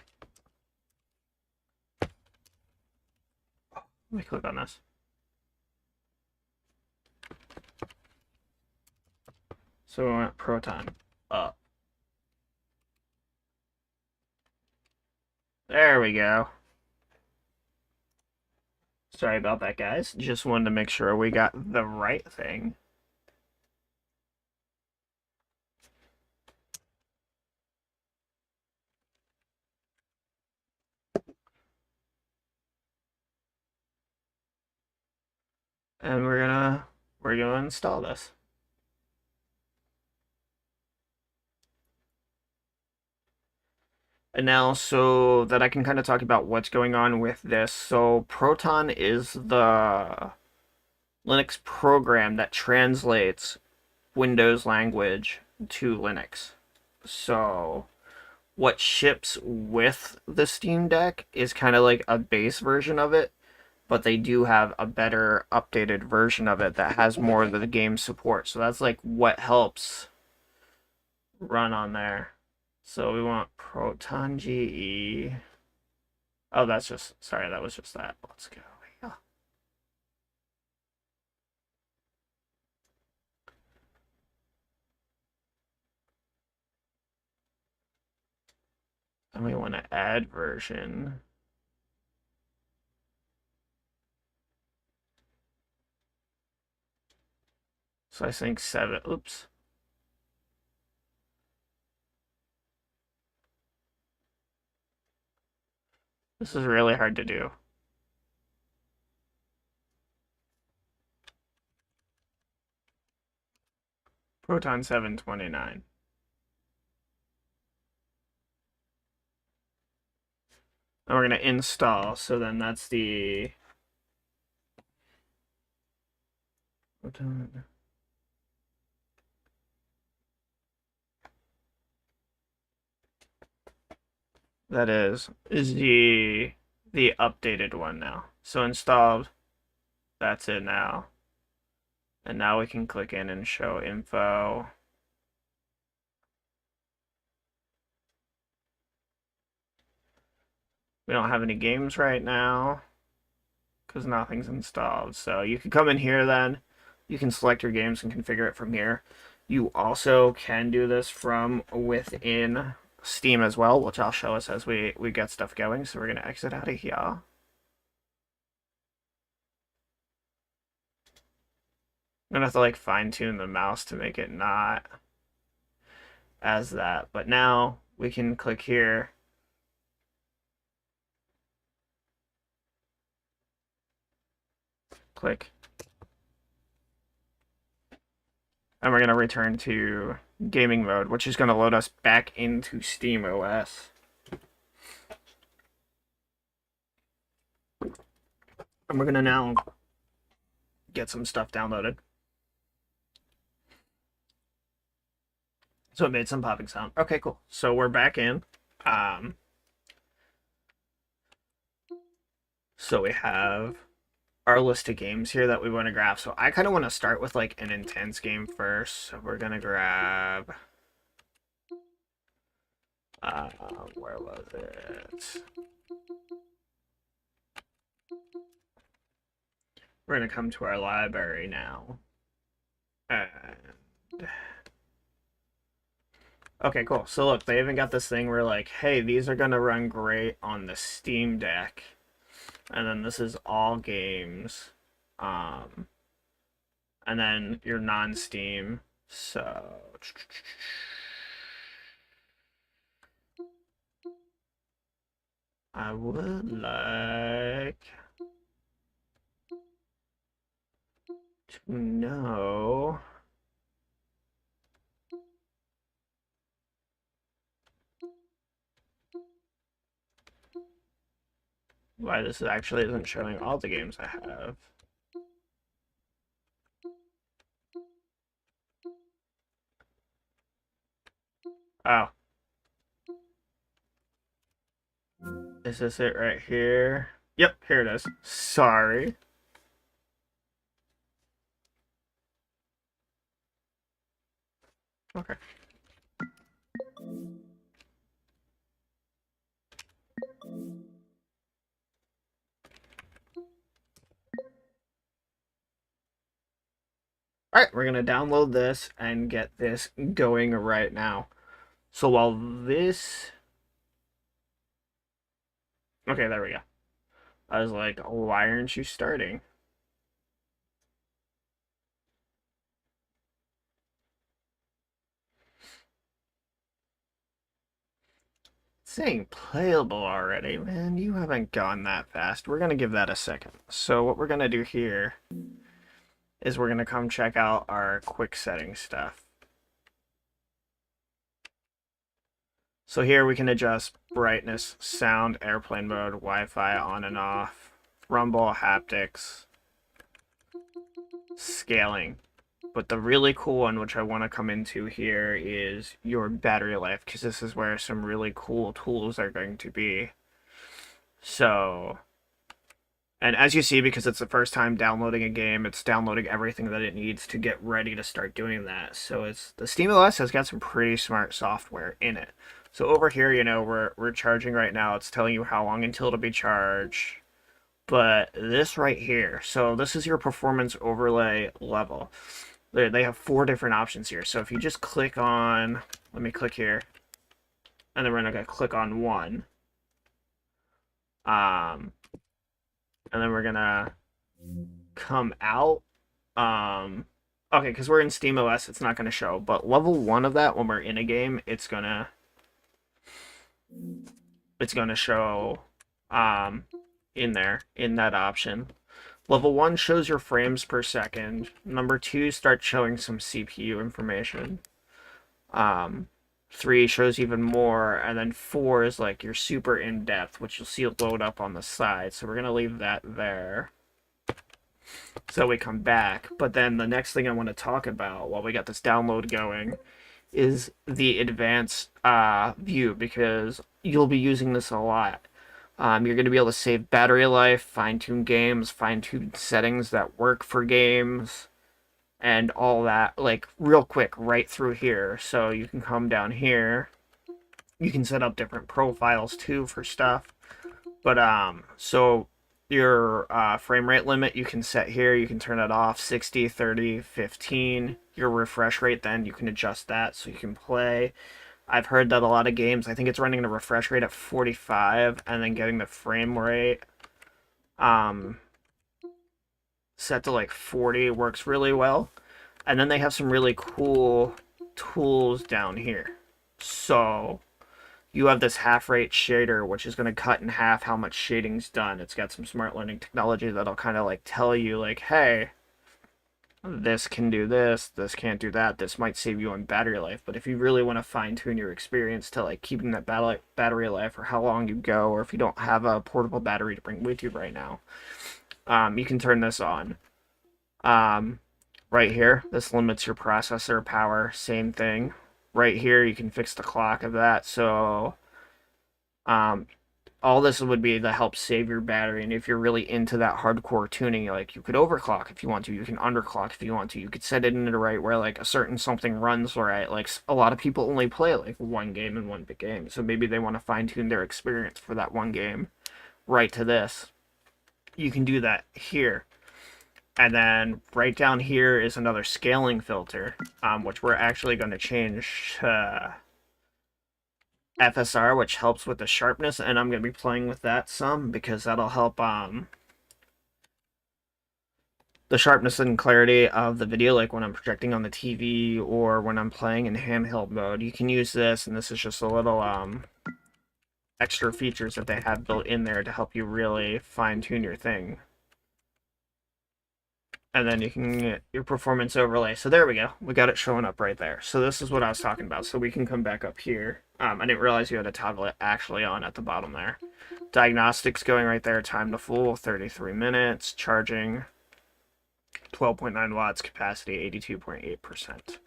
Let me click on this. So we want Proton up. There we go. Sorry about that, guys. Just wanted to make sure we got the right thing. And we're gonna install this. And now, so that I can kind of talk about what's going on with this. So Proton is the Linux program that translates Windows language to Linux. So what ships with the Steam Deck is kind of like a base version of it, but they do have a better updated version of it that has more of the game support. So that's like what helps run on there. So we want Proton GE. Oh, that's just, sorry, that was just that. Let's go. Yeah. And we want to add version. So I think 7. Oops. This is really hard to do. Proton 729. And we're going to install. So then that's the Proton. That is the updated one now. So installed. That's it now. And now we can click in and show info. We don't have any games right now because nothing's installed. So you can come in here then. You can select your games and configure it from here. You also can do this from within Steam as well, which I'll show us as we get stuff going. So we're going to exit out of here. I'm going to have to like fine tune the mouse to make it not as that. But now we can click here. Click. And we're going to return to gaming mode, which is going to load us back into Steam OS. And we're going to now get some stuff downloaded. So it made some popping sound. Okay, cool. So we're back in. So we have our list of games here that we want to grab. So I kind of want to start with like an intense game first. So we're going to grab... where was it? We're going to come to our library now. And... okay, cool. So look, they even got this thing where like, hey, these are going to run great on the Steam Deck. And then this is all games. And then your non-Steam. So... I would like to know why this actually isn't showing all the games I have. Oh. Is this it right here? Yep, here it is. Sorry. Okay. Alright, we're going to download this and get this going right now. So while this... okay, there we go. I was like, why aren't you starting? It's saying playable already. Man, you haven't gone that fast. We're going to give that a second. So what we're going to do here is we're going to come check out our quick settings stuff. So here we can adjust brightness, sound, airplane mode, Wi-Fi on and off, rumble, haptics, scaling. But the really cool one, which I want to come into here, is your battery life, because this is where some really cool tools are going to be. So... and as you see, because it's the first time downloading a game, it's downloading everything that it needs to get ready to start doing that. So it's the SteamOS has got some pretty smart software in it. So over here, you know, we're charging right now. It's telling you how long until it'll be charged. But this right here, so this is your performance overlay level. They have 4 different options here. So if you just click on, let me click here, and then we're gonna click on one. And then we're gonna come out. Okay, because we're in SteamOS, it's not gonna show. But level 1 of that, when we're in a game, it's gonna show in there, in that option. Level 1 shows your frames per second. Number 2 starts showing some CPU information. 3 shows even more, and then 4 is like your super in-depth, which you'll see load up on the side. So we're going to leave that there. So we come back. But then the next thing I want to talk about while we got this download going is the advanced view, because you'll be using this a lot. You're going to be able to save battery life, fine-tune games, fine-tune settings that work for games, and all that, like, real quick, right through here. So you can come down here. You can set up different profiles, too, for stuff. But, so your frame rate limit you can set here. You can turn it off, 60, 30, 15. Your refresh rate, then, you can adjust that so you can play. I've heard that a lot of games, I think it's running the refresh rate at 45 and then getting the frame rate set to like 40 works really well. And then they have some really cool tools down here. So you have this half rate shader, which is going to cut in half how much shading's done. It's got some smart learning technology that'll kind of like tell you like, hey, this can do this, this can't do that, this might save you on battery life. But if you really want to fine tune your experience to like keeping that battery life or how long you go, or if you don't have a portable battery to bring with you right now, you can turn this on. Right here, this limits your processor power, same thing. Right here, you can fix the clock of that. So all this would be to help save your battery. And if you're really into that hardcore tuning, like you could overclock if you want to, you can underclock if you want to, you could set it into the right where like a certain something runs right. Like a lot of people only play like one game and one big game, so maybe they want to fine tune their experience for that one game right to this. You can do that here. And then right down here is another scaling filter, which we're actually going to change to FSR, which helps with the sharpness, and I'm going to be playing with that some because that'll help the sharpness and clarity of the video, like when I'm projecting on the TV or when I'm playing in handheld mode. You can use this, and this is just a little extra features that they have built in there to help you really fine-tune your thing. And then you can get your performance overlay. So there we go. We got it showing up right there. So this is what I was talking about. So we can come back up here. I didn't realize you had to toggle it actually on at the bottom there. Diagnostics going right there. Time to full, 33 minutes. Charging, 12.9 watts. Capacity, 82.8%.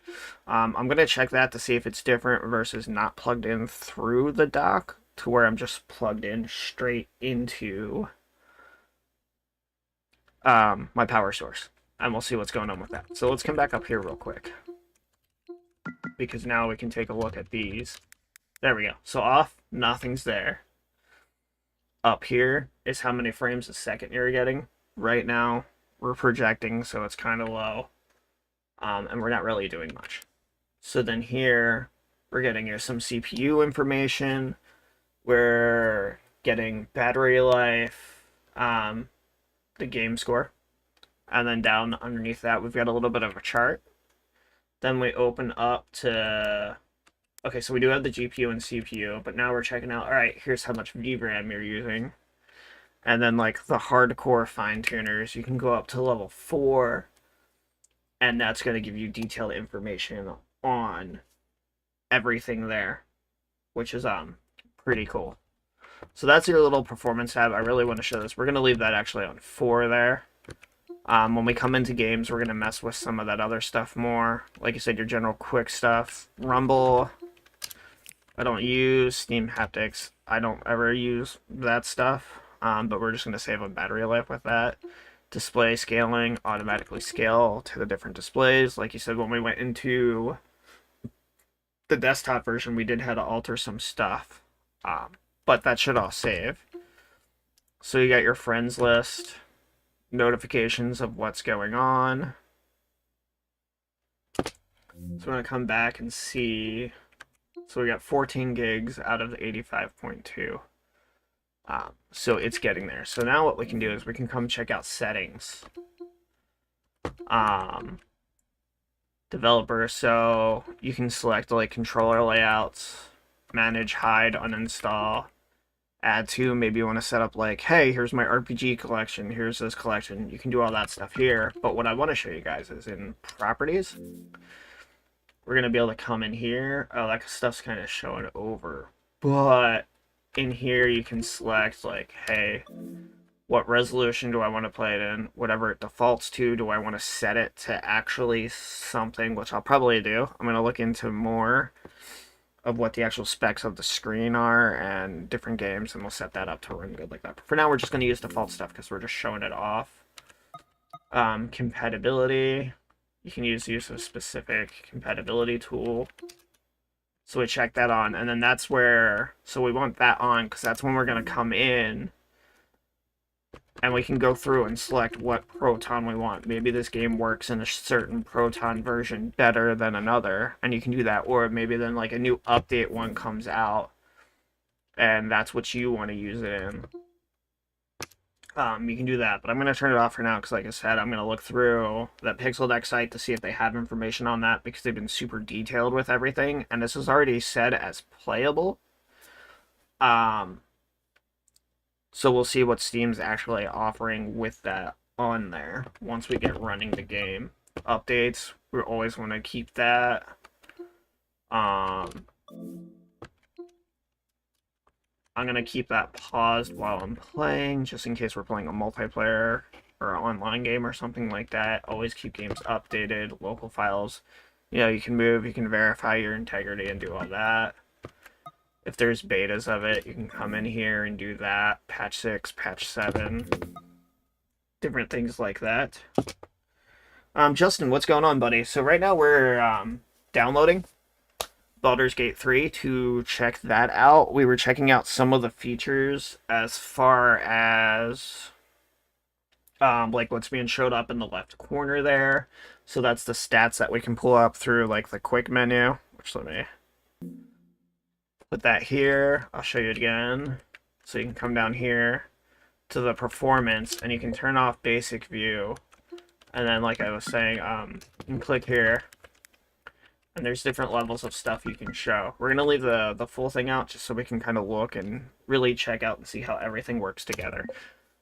I'm going to check that to see if it's different versus not plugged in through the dock to where I'm just plugged in straight into my power source, and we'll see what's going on with that. So let's come back up here real quick, because now we can take a look at these. There we go. So off, nothing's there. Up here is how many frames a second you're getting. Right now, we're projecting, so it's kind of low, and we're not really doing much. So then here, we're getting here some CPU information. We're getting battery life, the game score, and then down underneath that we've got a little bit of a chart. Then we open up to, okay, so we do have the GPU and CPU, but now we're checking out, all right, here's how much VRAM you're using. And then like the hardcore fine tuners, you can go up to level 4, and that's going to give you detailed information on everything there, which is pretty cool. So that's your little performance tab. I really want to show this. We're going to leave that actually on 4 there. When we come into games, we're going to mess with some of that other stuff more. Like I said, your general quick stuff. Rumble, I don't use. Steam haptics, I don't ever use that stuff. But we're just going to save on battery life with that. Display scaling, automatically scale to the different displays. Like you said, when we went into the desktop version, we did have to alter some stuff. But that should all save. So you got your friends list, notifications of what's going on. So we're going to come back and see. So we got 14 gigs out of the 85.2. So it's getting there. So now what we can do is we can come check out settings. Developer, so you can select like controller layouts, manage, hide, uninstall, add to. Maybe you want to set up like, hey, here's my RPG collection, here's this collection. You can do all that stuff here. But what I want to show you guys is in properties, we're going to be able to come in here. Oh, that stuff's kind of showing over. But in here, you can select like, hey, what resolution do I want to play it in? Whatever it defaults to, do I want to set it to actually something, which I'll probably do. I'm going to look into more of what the actual specs of the screen are and different games, and we'll set that up to run good like that. But for now, we're just going to use default stuff because we're just showing it off. Compatibility, you can use a specific compatibility tool. So we check that on, and then that's where, so we want that on because that's when we're going to come in and we can go through and select what Proton we want. Maybe this game works in a certain Proton version better than another, and you can do that. Or maybe then like a new update one comes out, and that's what you want to use it in. You can do that, but I'm going to turn it off for now because, like I said, I'm going to look through that Pixel Deck site to see if they have information on that because they've been super detailed with everything, and this is already said as playable. So we'll see what Steam's actually offering with that on there once we get running the game. updates. We always want to keep that. I'm gonna keep that paused while I'm playing, just in case we're playing a multiplayer or an online game or something like that. Always keep games updated, local files. You can move, you can verify your integrity and do all that. If there's betas of it, you can come in here and do that. Patch 6, patch 7, different things like that. Justin, what's going on, buddy? So right now we're downloading Baldur's Gate 3 to check that out. We were checking out some of the features as far as like what's being showed up in the left corner there. So that's the stats that we can pull up through like the quick menu, which let me put that here. I'll show you again. So you can come down here to the performance and you can turn off basic view. And then like I was saying, you can click here and there's different levels of stuff you can show. We're going to leave the full thing out just so we can kind of look and really check out and see how everything works together.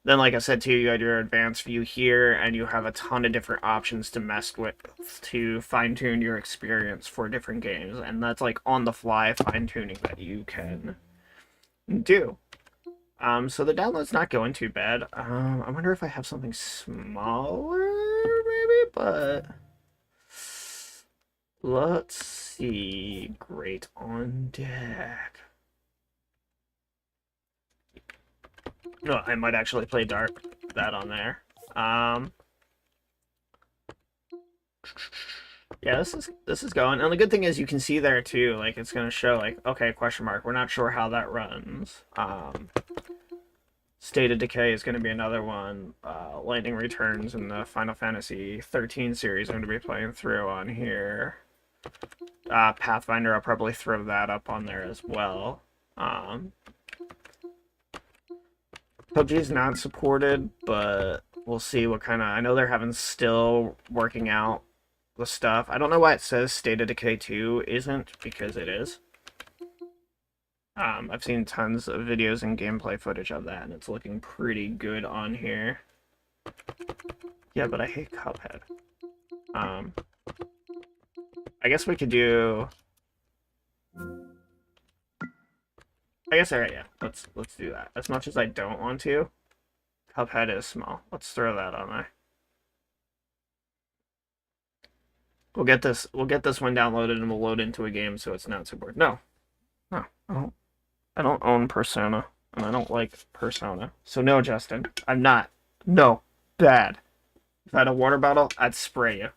Then, like I said to you, you got your advanced view here, and you have a ton of different options to mess with to fine-tune your experience for different games. And that's like on-the-fly fine-tuning that you can do. So the download's not going too bad. I wonder if I have something smaller, maybe, but let's see. Great on deck. No, I might actually play that on there. Yeah, this is going. And the good thing is you can see there too, like it's gonna show like, okay, question mark. We're not sure how that runs. State of Decay is gonna be another one. Lightning Returns in the Final Fantasy 13 series I'm gonna be playing through on here. Pathfinder, I'll probably throw that up on there as well. PUBG's not supported, but we'll see what kind of... I know they're having still working out the stuff. I don't know why it says State of Decay 2 isn't, because it is. I've seen tons of videos and gameplay footage of that, and it's looking pretty good on here. Yeah, but I hate Cuphead. I guess we could do... I guess, alright, yeah. Let's do that. As much as I don't want to, Cuphead is small. Let's throw that on there. We'll get this one downloaded and we'll load into a game so it's not supported. No. No, I don't own Persona, and I don't like Persona. So no, Justin. I'm not. No. Bad. If I had a water bottle, I'd spray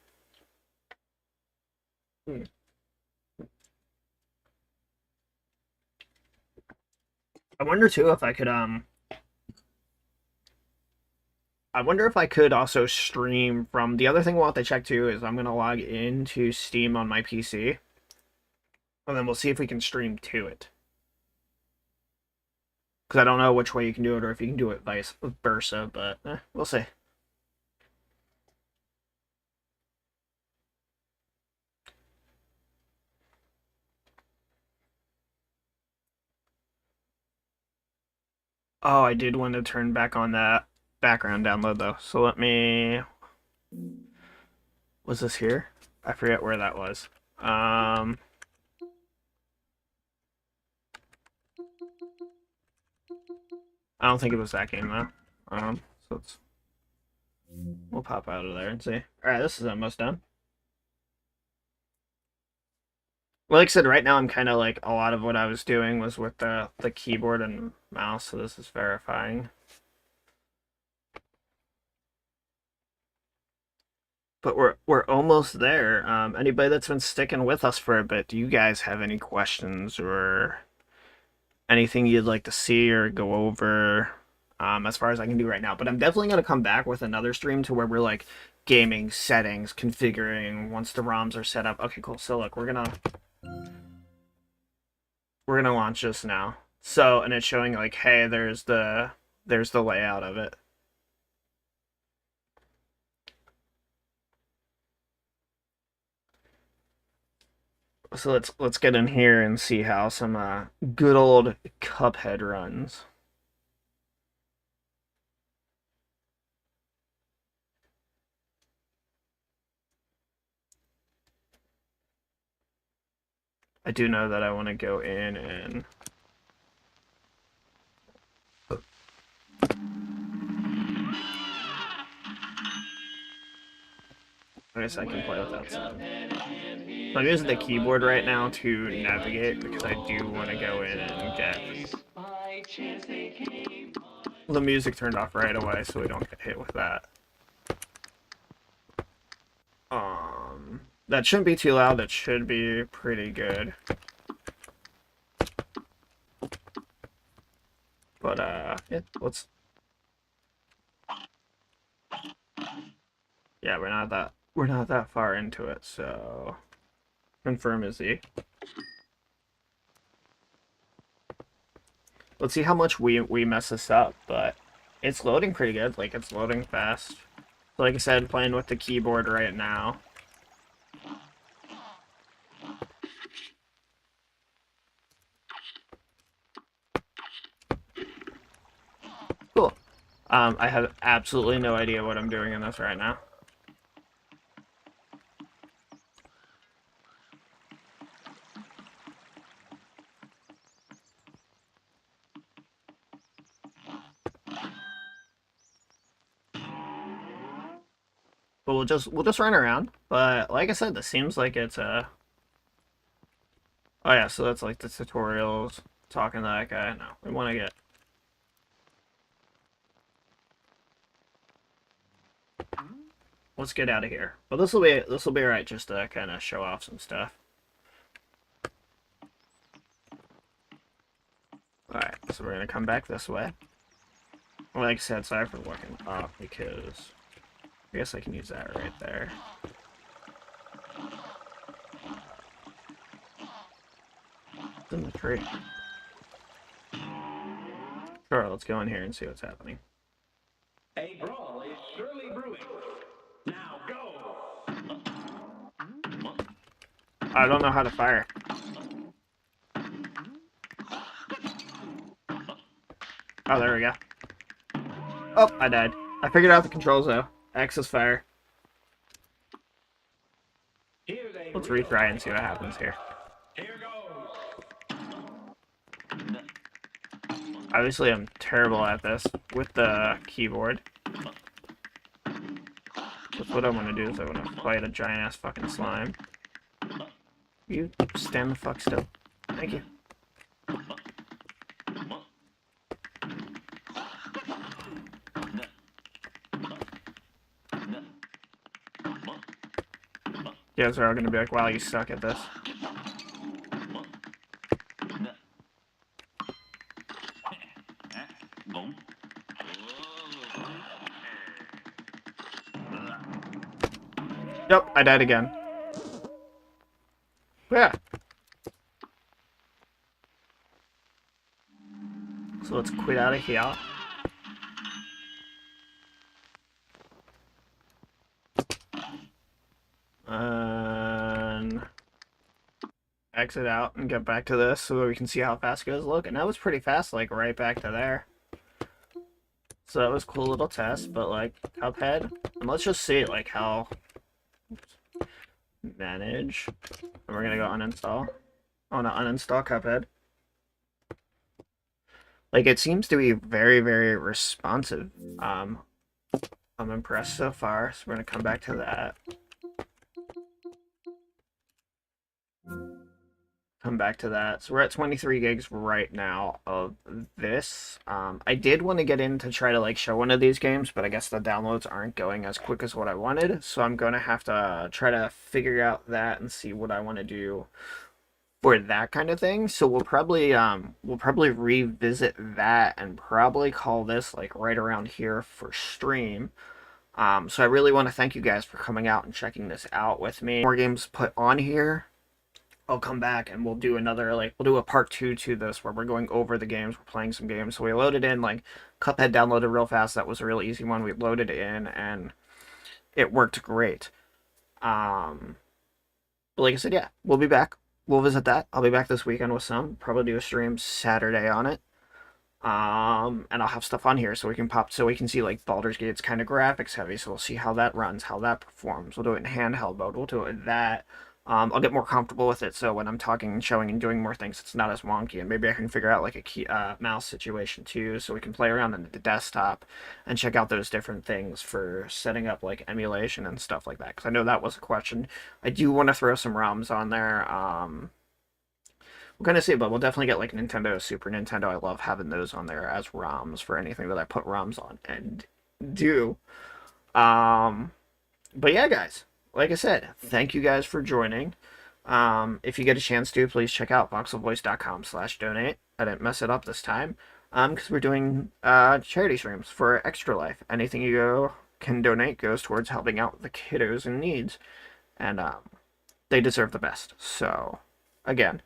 you. I wonder too if I could I wonder if I could also stream from... The other thing we'll have to check too is I'm gonna log into Steam on my PC. And then we'll see if we can stream to it. Because I don't know which way you can do it or if you can do it vice versa, but we'll see. Oh, I did want to turn back on that background download though. So let me... Was this here? I forget where that was. I don't think it was that game though. So we'll pop out of there and see. Alright, this is almost done. Well, like I said, right now I'm kind of like a lot of what I was doing was with the keyboard and mouse, so this is verifying. But we're almost there. Anybody that's been sticking with us for a bit, do you guys have any questions or anything you'd like to see or go over? As far as I can do right now. But I'm definitely going to come back with another stream to where we're like gaming, settings, configuring once the ROMs are set up. Okay, cool. So look, we're gonna launch this now. So, and it's showing like, hey, there's the layout of it. So let's get in here and see how some good old Cuphead runs. I do know that I want to go in and... I guess I can play without sound. So I'm using the keyboard right now to navigate because I do want to go in and get the music turned off right away so we don't get hit with that. That shouldn't be too loud. That should be pretty good. But yeah, let's. Yeah, we're not that far into it, so confirm is the. Let's see how much we mess this up, but it's loading pretty good. Like, it's loading fast. So like I said, playing with the keyboard right now. Cool. I have absolutely no idea what I'm doing in this right now. But we'll just run around. But like I said, this seems like it's a. Oh yeah, so that's like the tutorials. Talking to that guy. No, we want to get. Let's get out of here. But this will be alright, just to kind of show off some stuff. Alright, so we're gonna come back this way. Like I said, sorry for looking up because I guess I can use that right there. It's in the tree. Sure, let's go in here and see what's happening. A brawl is surely brewing. Now go! I don't know how to fire. Oh, there we go. Oh, I died. I figured out the controls though. X is fire. Let's retry and see what happens here. Here goes. Obviously, I'm terrible at this with the keyboard. That's what I want to do is I want to fight a giant-ass fucking slime. You stand the fuck still. Thank you. You guys are all gonna be like, wow, you suck at this. Yep, I died again. Yeah. So let's quit out of here. And exit out and get back to this so we can see how fast it goes. Look, and that was pretty fast, like right back to there. So that was a cool little test, but like Cuphead. And let's just see like how manage. And we're gonna go uninstall. Oh no, uninstall Cuphead. Like it seems to be very, very responsive. I'm impressed so far, so we're gonna come back to that. Come back to that. So we're at 23 gigs right now of this. I did want to get in to try to like show one of these games, but I guess the downloads aren't going as quick as what I wanted. So I'm going to have to try to figure out that and see what I want to do for that kind of thing. So we'll probably revisit that and probably call this like right around here for stream. So I really want to thank you guys for coming out and checking this out with me. More games put on here. I'll come back and we'll do another, like, we'll do a part 2 to this where we're going over the games, we're playing some games. So we loaded in, like, Cuphead downloaded real fast. That was a real easy one. We loaded it in and it worked great. But like I said, yeah, we'll be back. We'll visit that. I'll be back this weekend with some. Probably do a stream Saturday on it. And I'll have stuff on here so we can see like Baldur's Gate's kind of graphics heavy. So we'll see how that runs, how that performs. We'll do it in handheld mode. We'll do it in that. I'll get more comfortable with it, so when I'm talking and showing and doing more things, it's not as wonky. And maybe I can figure out like a key mouse situation too, so we can play around on the desktop and check out those different things for setting up like emulation and stuff like that. Because I know that was a question. I do want to throw some ROMs on there. We're gonna see, but we'll definitely get like Nintendo, Super Nintendo. I love having those on there as ROMs for anything that I put ROMs on and do. Um, but yeah, guys, like I said, thank you guys for joining. If you get a chance to, please check out voxelvoice.com/donate. I didn't mess it up this time. Because we're doing charity streams for Extra Life. Anything you can donate goes towards helping out the kiddos in needs, and they deserve the best. So, again,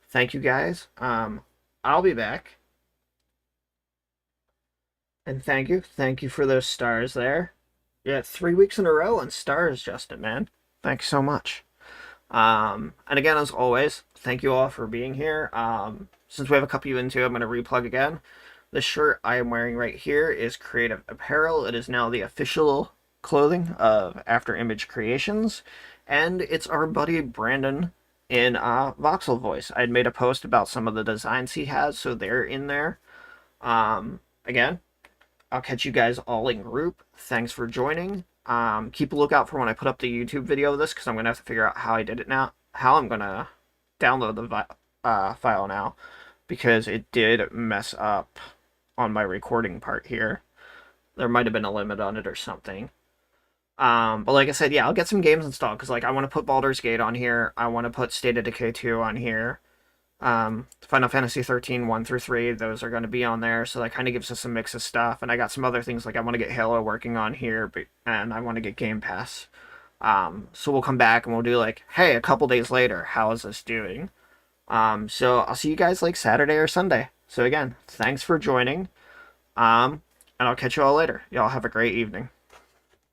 thank you guys. I'll be back, and thank you for those stars there. Yeah, 3 weeks in a row on stars, Justin, man. Thanks so much. And again, as always, thank you all for being here. Since we have a couple of you into, I'm going to replug again. The shirt I am wearing right here is Creative Apparel. It is now the official clothing of After Image Creations, and it's our buddy Brandon in Voxel Voice. I had made a post about some of the designs he has, so they're in there. Again, I'll catch you guys all in group. Thanks for joining. Keep a lookout for when I put up the YouTube video of this, because I'm going to have to figure out how I did it now. How I'm going to download the file now, because it did mess up on my recording part here. There might have been a limit on it or something. But like I said, yeah, I'll get some games installed, because like I want to put Baldur's Gate on here. I want to put State of Decay 2 on here. Final Fantasy 13 1 through 3, those are going to be on there, so that kind of gives us a mix of stuff. And I got some other things, like I want to get Halo working on here, and I want to get Game Pass. So we'll come back and we'll do like, hey, a couple days later, how is this doing? So I'll see you guys like Saturday or Sunday. So again, thanks for joining, and I'll catch you all later. Y'all have a great evening.